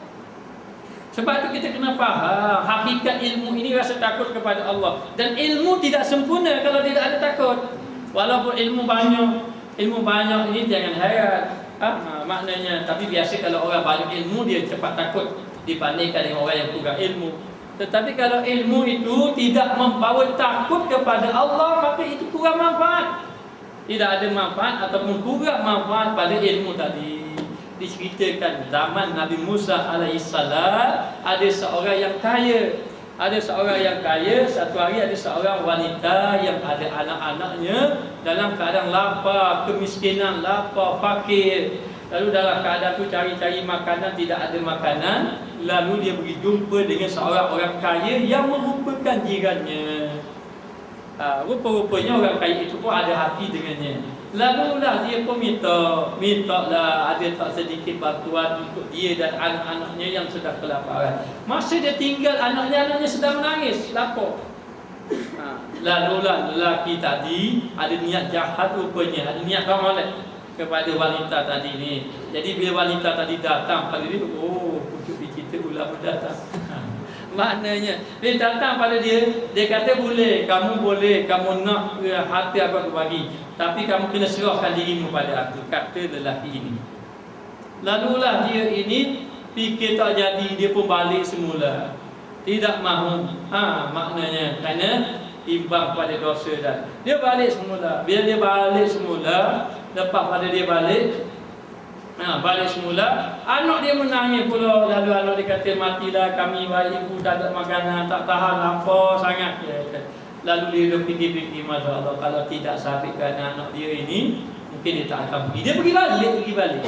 Sebab itu kita kena faham hakikat ilmu ini, rasa takut kepada Allah. Dan ilmu tidak sempurna kalau tidak ada takut. Walaupun ilmu banyak ini jangan heran. Maknanya, tapi biasa kalau orang banyak ilmu dia cepat takut dibandingkan dengan orang yang kurang ilmu. Tetapi kalau ilmu itu tidak membawa takut kepada Allah, maka itu kurang manfaat. Tidak ada manfaat ataupun kurang manfaat pada ilmu tadi. Diceritakan zaman Nabi Musa alaihissalam, ada seorang yang kaya. Satu hari ada seorang wanita yang ada anak-anaknya dalam keadaan lapar, kemiskinan, lapar, fakir. Lalu dalam keadaan itu cari-cari makanan, tidak ada makanan. Lalu dia pergi jumpa dengan seorang orang kaya yang merupakan jirannya. Rupa-rupanya orang kaya itu pun ada hati dengannya. Lalulah dia pun mintalah ada tak sedikit bantuan untuk dia dan anak-anaknya yang sedang kelaparan. Masa dia tinggal, anaknya sedang menangis, lapar. Lalulah lelaki tadi ada niat jahat rupanya, ada niat ramalan kepada wanita tadi ni. Jadi bila wanita tadi datang pada dia, pucuk kita ulama datang. Maknanya dia datang pada dia kata kamu nak hati aku bagi, tapi kamu kena serahkan dirimu pada aku, kata lelaki ini. Lalulah dia ini fikir tak jadi, dia pun balik semula, tidak mahu. Maknanya kerana timbang pada dosa dah. Dia balik semula. Bila dia balik semula, lepas pada dia balik semula, anak dia menangis pula. Lalu anak dia kata, matilah kami, ibu tak ada makanan, tak tahan, lapar sangat. Lalu dia fikir-fikir, Masya Allah, kalau tidak sabitkan anak dia ini, mungkin dia tak akan pergi. Dia pergi balik.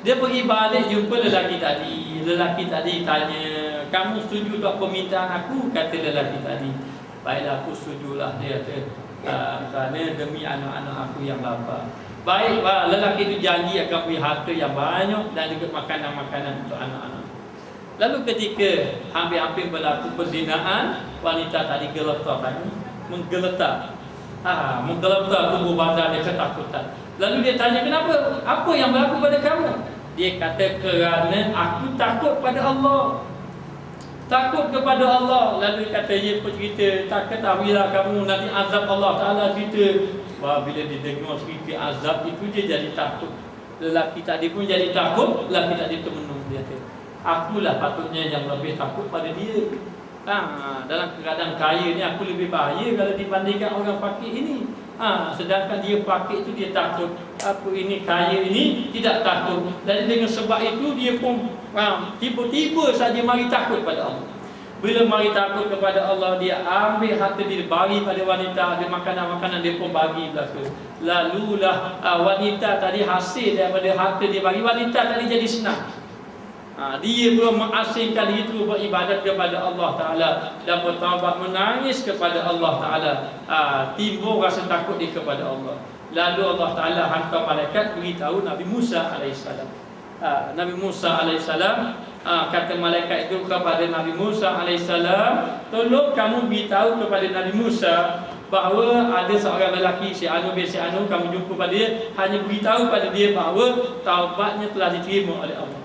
Dia pergi balik jumpa lelaki tadi. Lelaki tadi tanya, kamu setuju tak permintaan aku? Kata lelaki tadi, baiklah aku setujulah. Dia kata, kerana demi anak-anak aku yang lapar. Baik, lelaki itu janji akan beri harta yang banyak dan juga makanan-makanan untuk anak-anak. Lalu ketika hampir-hampir berlaku perzinaan, wanita tadi menggeletar tubuh badan dia, ketakutan. Lalu dia tanya, kenapa? Apa yang berlaku pada kamu? Dia kata, kerana aku takut pada Allah. Takut kepada Allah. Lalu kata, dia bercerita, tak ketahuilah kamu nanti azab Allah Ta'ala cerita. Bila dia dengar cerita azab itu, dia jadi takut. Lelaki tadi pun jadi takut. Lelaki tadi termenung. Dia kata, akulah patutnya yang lebih takut pada dia. Dalam keadaan kaya ni aku lebih bahaya kalau dibandingkan orang fakir ini. Sedangkan dia fakir itu dia takut. Aku ini kaya ini tidak takut. Dan dengan sebab itu dia pun tiba-tiba saja mari takut pada Allah. Bila mari takut kepada Allah, dia ambil harta dia, bagi pada wanita, ada makanan-makanan dia pun bagi belaka. Lalulah wanita tadi hasil daripada harta dia bagi, wanita tadi jadi senang. Dia belum mengasingkan diri itu beribadat kepada Allah Ta'ala dan bertaubat, menangis kepada Allah Ta'ala. Timbul rasa takut dia kepada Allah. Lalu Allah Ta'ala hantar malaikat beritahu Nabi Musa AS. Nabi Musa AS kata malaikat itu kepada Nabi Musa alaihissalam, tolong kamu beritahu kepada Nabi Musa bahawa ada seorang lelaki si Anu bin si Anu, kamu jumpa pada dia, hanya beritahu pada dia bahawa taubatnya telah diterima oleh Allah.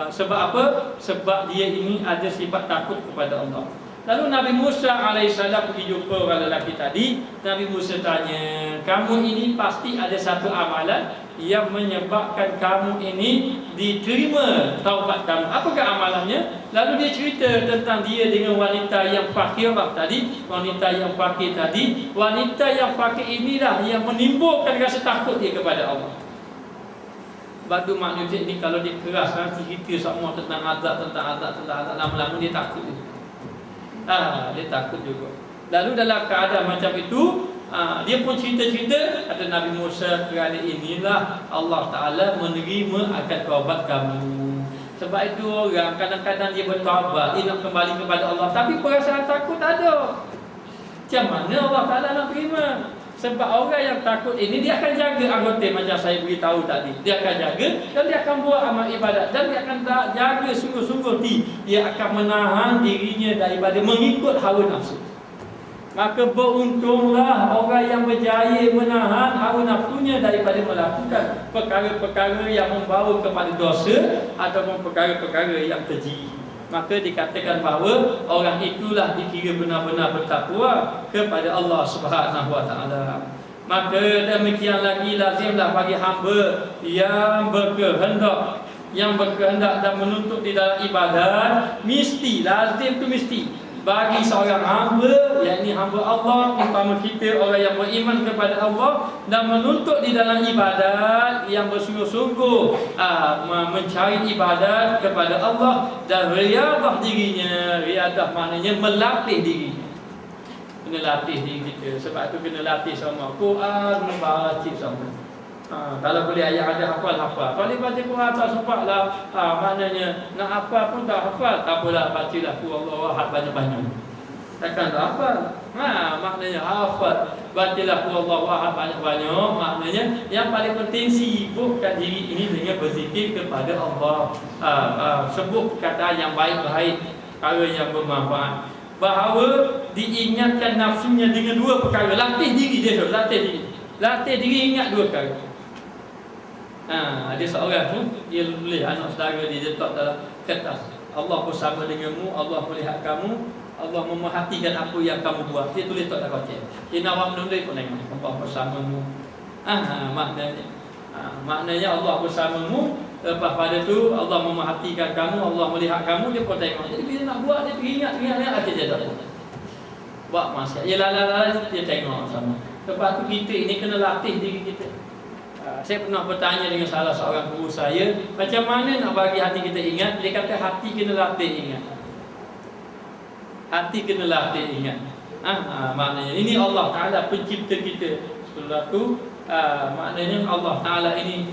Sebab apa? Sebab dia ini ada sifat takut kepada Allah. Lalu Nabi Musa alaihissalam pergi jumpa orang lelaki tadi. Nabi Musa tanya, kamu ini pasti ada satu amalan yang menyebabkan kamu ini diterima taubat kamu. Apakah amalannya? Lalu dia cerita tentang dia dengan wanita yang fakirah tadi. Wanita yang fakir tadi, wanita yang fakir inilah yang menimbulkan rasa takut dia kepada Allah. Batu manusia ini kalau dia keras nanti cerita semua tentang azab, lama-lama dia takut. Dia takut juga. Lalu dalam keadaan macam itu, dia pun cerita-cerita, kata Nabi Musa, kerana inilah Allah Ta'ala menerima akan taubat kamu. Sebab itu orang kadang-kadang dia bertaubat, dia nak kembali kepada Allah, tapi perasaan takut ada. Macam mana Allah Ta'ala nak terima? Sebab orang yang takut ini, dia akan jaga anggota macam saya beritahu tadi. Dia akan jaga dan dia akan buat amal ibadat. Dan dia akan jaga sungguh-sungguh. Dia akan menahan dirinya daripada mengikut hawa nafsu. Maka beruntunglah orang yang berjaya menahan hawa nafsunya daripada melakukan perkara-perkara yang membawa kepada dosa ataupun perkara-perkara yang keji. Maka dikatakan bahawa orang itulah dikira benar-benar bertakwa kepada Allah Subhanahu Wa Taala. Maka demikian lagi lazimlah bagi hamba yang berkehendak dan menuntut di dalam ibadat, mesti lazim tu mesti bagi seorang hamba, yakni hamba Allah, umpama kita orang yang beriman kepada Allah dan menuntut di dalam ibadat yang bersungguh-sungguh mencari ibadat kepada Allah dan riadah dirinya. Riadah maknanya melatih dirinya. Kena latih diri kita. Sebab tu kena latih sama Quran, membaca sama. Kalau boleh ayat ada hafal. Kalau baca Quran tak sempat lah, maknanya nak hafal pun tak hafal. Tak apalah, bacalah Allah Ahad banyak-banyak. Takkan tak hafal. Maknanya hafal. Bacalah Allah Ahad banyak-banyak. Maknanya yang paling penting sibukkan diri ini dengan berzikir kepada Allah. Sebut kata yang baik-baik, perkara yang bermanfaat. Bahawa diingatkan nafsunya dengan dua perkara. Latih diri dia, latih diri ingat dua perkara. Ada seorang tu, dia boleh anak saudara dia letak dalam kertas, Allah bersama denganmu, Allah melihat kamu, Allah memerhatikan apa yang kamu buat. Dia tulis tak dalam kotak. Dia nak menulis pun tengok, Allah bersamamu. Maknanya Allah bersamamu. Lepas pada tu Allah memerhatikan kamu, Allah melihat kamu, dia pun tengok. Jadi bila nak buat, dia ingat akhirnya tak buat. Buat maksiat, dia tengok sama. Lepas tu kita ini kena latih diri kita. Saya pernah bertanya dengan salah seorang guru saya, macam mana nak bagi hati kita ingat? Dia kata hati kena latih ingat. Hati kena latih ingat. Maknanya ini Allah Ta'ala pencipta kita. Setelah tu maknanya Allah Ta'ala ini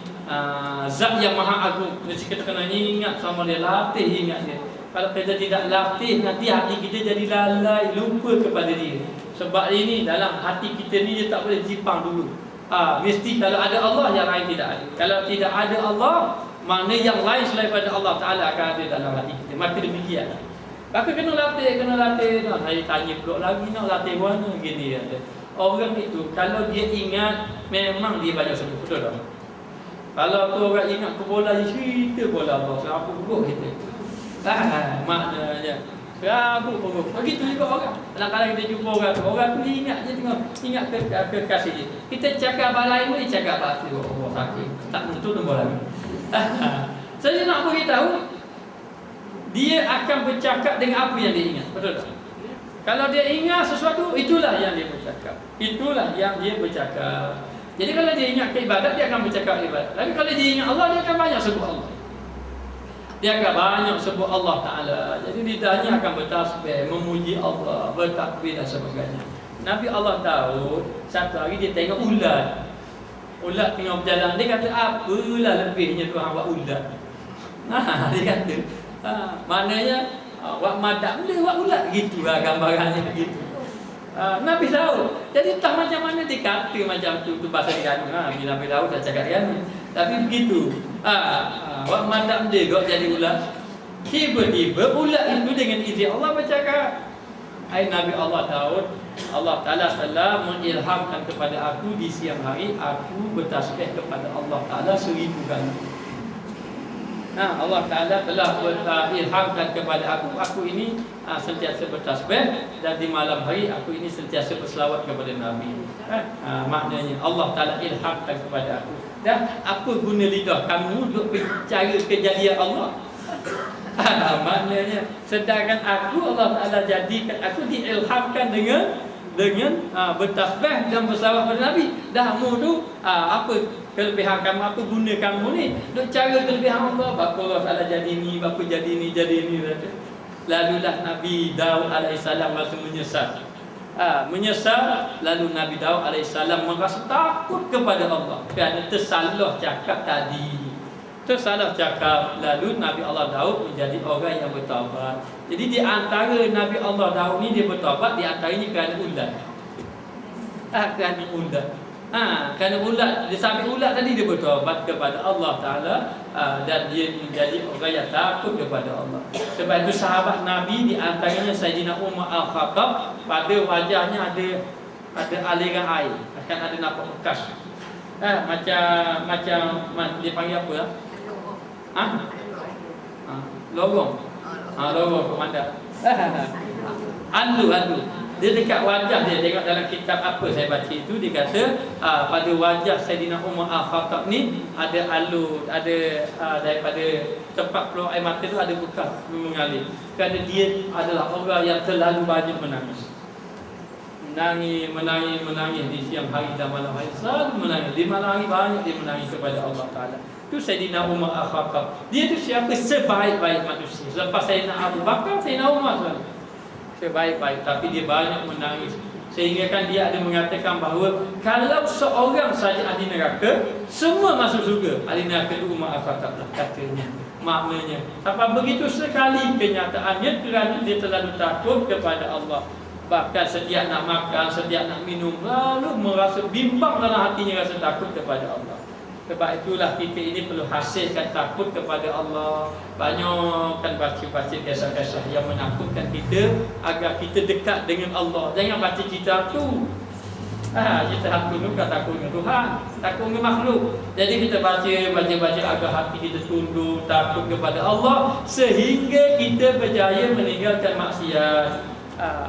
zat yang maha agung. Jadi kita kena ingat sama dia, latih ingat dia. Kalau kita tidak latih, nanti hati kita jadi lalai, lupa kepada dia. Sebab ini dalam hati kita ni dia tak boleh jipang dulu. Mesti kalau ada Allah, yang lain tidak ada. Kalau tidak ada Allah, mana yang lain selain daripada Allah Ta'ala akan ada dalam hati kita. Maka demikian. Maka kena latih. Saya tanya pula lagi, nak latih mana gini ada. Orang itu kalau dia ingat, memang dia banyak sebut. Betul tak? Kalau tu orang ingat ke bola, dia cerita bola Allah. Apa buruk kita. Maknanya Rabuk pun. Begitu juga orang. Kadang-kadang kita jumpa orang tu ingat je, tengok, ingat kekasih dia. Kita cakap balai pun, dia cakap batu. Oh, sakit. Tak tentu nombor lagi. Saya nak beritahu, dia akan bercakap dengan apa yang dia ingat. Betul tak? Kalau dia ingat sesuatu, itulah yang dia bercakap. Itulah yang dia bercakap. Jadi kalau dia ingat ke ibadat, dia akan bercakap ibadat. Tapi kalau dia ingat Allah, dia akan banyak sebut Allah. Dia akan banyak sebut Allah Ta'ala. Jadi lidahnya akan bertasbih, memuji Allah, bertakbir dan sebagainya. Nabi Allah tahu, satu hari dia tengok ulat. Ulat tengok berjalan. Dia kata, apalah lebihnya Tuhan buat ulat. Dia kata, maknanya, buat madam boleh buat ulat. Gitulah gambarannya begitu. Nabi Daud. Jadi tak macam mana dikata macam tu bahasa dia. Nabi Daud dah cakap kan. Tapi begitu. Wak madam dia kok jadi ular. Tiba-tiba ular itu dengan izin Allah bercakap, "Hai Nabi Allah Daud, Allah Ta'ala telah mengilhamkan kepada aku di siang hari, aku bertasbih kepada Allah Ta'ala 1000 kali." Allah Ta'ala telah ilhamkan kepada aku ini sentiasa bertasbih, dan di malam hari aku ini sentiasa berselawat kepada Nabi. Maknanya Allah Ta'ala ilhamkan kepada aku. Dan apa guna lidah kamu untuk percaya kejadian Allah? Maknanya sedangkan aku, Allah Ta'ala jadikan aku diilhamkan dengan bertasbih dan berselawat kepada Nabi. Dah mu tu apa kelebihan kamu, apa guna kamu ni duk cara kelebihan Allah? Bapa Allah Ta'ala jadi ni, bapa jadi ni. Lalulah Nabi Daud alaihissalam rasa menyesal. Lalu Nabi Daud alaihissalam merasa takut kepada Allah kerana tersalah cakap tadi. Lalu Nabi Allah Daud menjadi orang yang bertaubat. Jadi di antara Nabi Allah Daud ni dia bertaubat, di antaranya kerana ulat. Kerana ulat, dia sampai ulat tadi dia bertaubat kepada Allah Ta'ala, dan dia menjadi orang yang takut kepada Allah. Sebab itu sahabat Nabi di antaranya Sayyidina Umar Al-Khattab, pada wajahnya ada aliran air, akan ada nampak bekas. Macam dia panggil apa lah? Lorong. Lorong komandan. Andu. Dia dekat wajah dia. Tengok dalam kitab apa saya baca itu, dia kata pada wajah Sayyidina Umar Al-Khattab ni ada alu, ada daripada tempat keluar air mata tu ada bekas mengalir. Kerana dia adalah orang yang terlalu banyak menangis. Menangis di siang hari dan malam hari, selalu menangis. Di malam hari banyak dia menangis kepada Allah Ta'ala. Itu Sayyidina Umar Al-Khattab. Dia tu siapa? Sebaik-baik manusia. Selepas Sayyidina Abu Bakar, Sayyidina Umar selalu sebaik-baik, tapi dia banyak menangis. Sehingga kan dia ada mengatakan bahawa kalau seorang saja ahli neraka, semua masuk surga. Ahli neraka itu Umar Al-Khattab lah katanya. Maknanya apa begitu sekali kenyataannya, kerana dia terlalu takut kepada Allah. Bahkan setiap nak makan, setiap nak minum, lalu merasa bimbang dalam hatinya, rasa takut kepada Allah. Sebab itulah kita ini perlu hasilkan takut kepada Allah. Banyakkan baca-baca kisah-kisah yang menakutkan kita, agar kita dekat dengan Allah. Jangan baca cerita tu. Kita takut bukan takut dengan Tuhan, takut dengan makhluk. Jadi kita baca agar hati kita tunduk, takut kepada Allah, sehingga kita berjaya meninggalkan maksiat.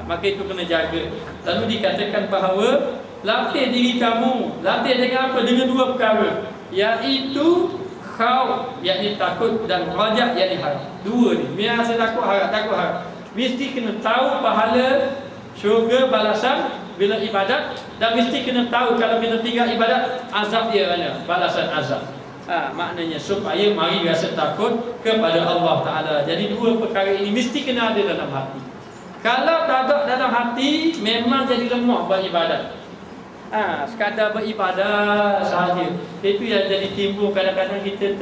Maka itu kena jaga. Lalu dikatakan bahawa latih diri kamu. Latih dengan apa? Dengan dua perkara, iaitu khauf, yakni takut, dan rajak, yakni harap. Dua ni, biasa takut harap. Mesti kena tahu pahala syurga balasan bila ibadat, dan mesti kena tahu kalau kita tinggal ibadat, azab dia mana, balasan azab. Maknanya supaya mari rasa takut kepada Allah Ta'ala. Jadi dua perkara ini mesti kena ada dalam hati. Kalau tak ada dalam hati, memang jadi lemah beribadat. Sekadar beribadah sahaja. Itu yang jadi timbul kadang-kadang kita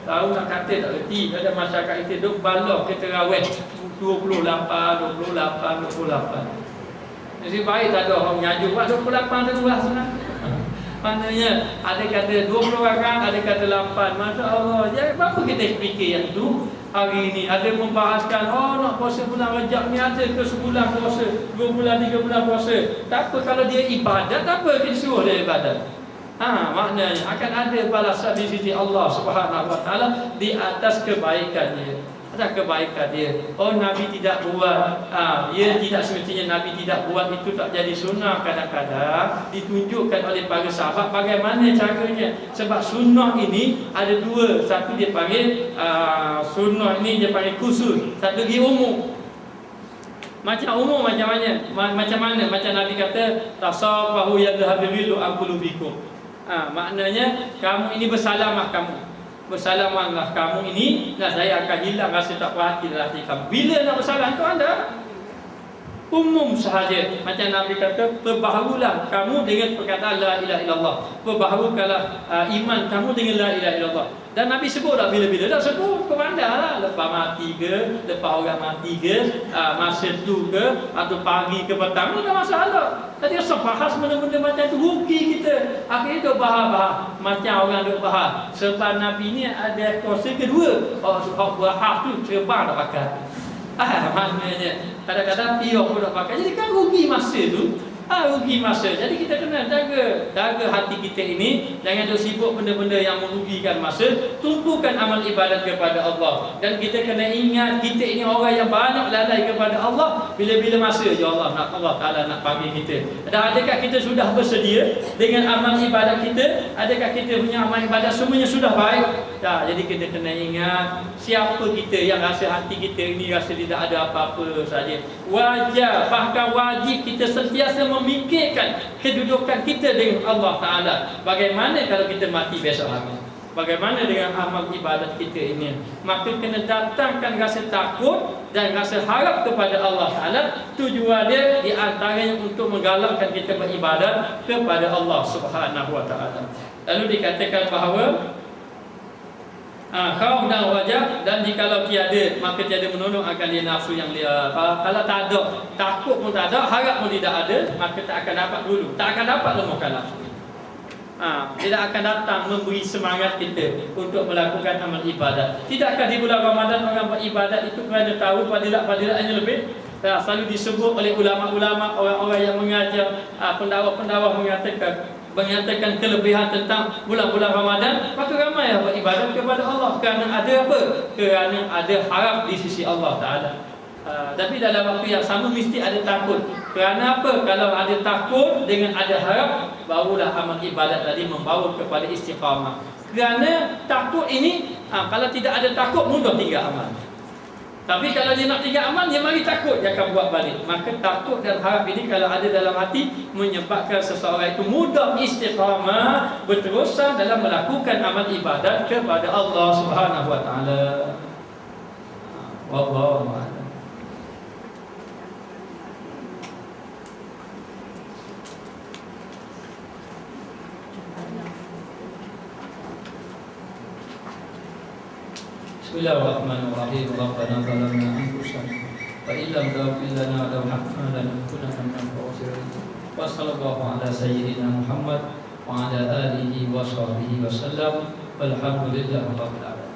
tahu nak kata tak reti. Ada masyarakat kita duk balok kita raweh 28. Jadi baik tak ada orang mengajuk buat 28 tu lah senang. Maknanya ada kata 20 orang, ada kata 8. Masya Allah. Jadi apa kita fikir yang tu? Hari ini ada membahaskan, nak puasa bulan Rajab ni, ada ke sebulan puasa, 2 bulan, 3 bulan puasa. Tak apa, kalau dia ibadat, tak apa kita suruh dia ibadat. Maknanya akan ada balasan di sisi Allah Subhanahu Wa Taala di atas kebaikannya. Ada kebaikan dia. Nabi tidak buat, tidak semestinya Nabi tidak buat itu tak jadi sunnah. Kadang-kadang ditunjukkan oleh para sahabat bagaimana caranya. Sebab sunnah ini ada dua. Satu dia panggil sunnah ini dia panggil khusus, satu lagi umum. Macam umum macam mana? Macam Nabi kata, tasafahu yadhhabilu aqulubikum. Maknanya kamu ini bersalamlah kamu. Bersalamanlah kamu ini, dan saya akan hilang rasa tak puas hati dalam hati kamu. Bila nak bersalam tu anda? umum sahaja. Macam Nabi kata, perbaharulah kamu dengan perkataan la ilaha illallah. Perbaharukanlah iman kamu dengan la ilaha illallah. Dan Nabi sebut dah bila-bila dah sebut kemandalah, lepas mati ke, lepas orang mati ke, masa tu ke, atau pagi ke petang, tak masalah. Tadi asal bahas benda-benda macam tu, rugi kita. Akhirnya duk bahas-bahas macam orang duk bahas. Sebab Nabi ni ada kuasa kedua. Hak bahas tu cerbang tak pakai. Maknanya kadang-kadang pihak pun nak pakai. Jadi kan rugi masa tu. Rugi masa. Jadi kita kena jaga hati kita ini. Jangan duk sibuk benda-benda yang merugikan masa. Tumpukan amal ibadat kepada Allah. Dan kita kena ingat kita ini orang yang banyak lalai kepada Allah. Bila-bila masa ya Allah Ta'ala nak panggil kita. Dan adakah kita sudah bersedia dengan amal ibadat kita? Adakah kita punya amal ibadat semuanya sudah baik? Jadi kita kena ingat siapa kita yang rasa hati kita ini rasa tidak ada apa-apa saja. Wajar, bahkan wajib kita sentiasa memikirkan kedudukan kita dengan Allah Ta'ala. Bagaimana kalau kita mati besok hari? Bagaimana dengan amal ibadat kita ini? Maka kena datangkan rasa takut dan rasa harap kepada Allah Ta'ala. Tujuan dia di antaranya untuk menggalakkan kita beribadat kepada Allah Subhanahu Wa Ta'ala. Lalu dikatakan bahawa khauf dan wajab, dan jikalau tiada maka tiada menolong akan dia nafsu yang dia. Kalau tak ada, takut pun tak ada, harap pun tidak ada, maka tak akan dapat dulu, tak akan dapat lemahkan nafsu. Tidak akan datang memberi semangat kita untuk melakukan amal ibadat. Tidakkah di bulan Ramadan orang beribadat itu kerana tahu fadilat-fadilatnya lebih? Selalu disebut oleh ulama-ulama, orang-orang yang mengajar, pendakwah-pendakwah mengatakan kelebihan tentang bulan-bulan Ramadan. Maka ramai yang beribadat kepada Allah. Kerana ada apa? Kerana ada harap di sisi Allah Ta'ala. Tapi dalam waktu yang sama mesti ada takut. Kerana apa? Kalau ada takut dengan ada harap, barulah amal ibadat tadi membawa kepada istiqamah. Kerana takut ini, kalau tidak ada takut, mudah tinggal amal. Tapi kalau dia nak tinggal amal, dia mari takut, dia akan buat balik. Maka takut dan harap ini kalau ada dalam hati, menyebabkan seseorang itu mudah istiqamah, berterusan dalam melakukan amal ibadat kepada Allah Subhanahu Wa Ta'ala. Wallahu a'lam. Bismillahirrahmanirrahim. Rabbana zalamna anfusana wa illam taghfir lana wa tarhamna lanakunanna minal khasirin. Wa sallallahu ala sayyidina Muhammad wa ala alihi wa sahbihi wa sallam. Walhamdulillahi rabbil alamin.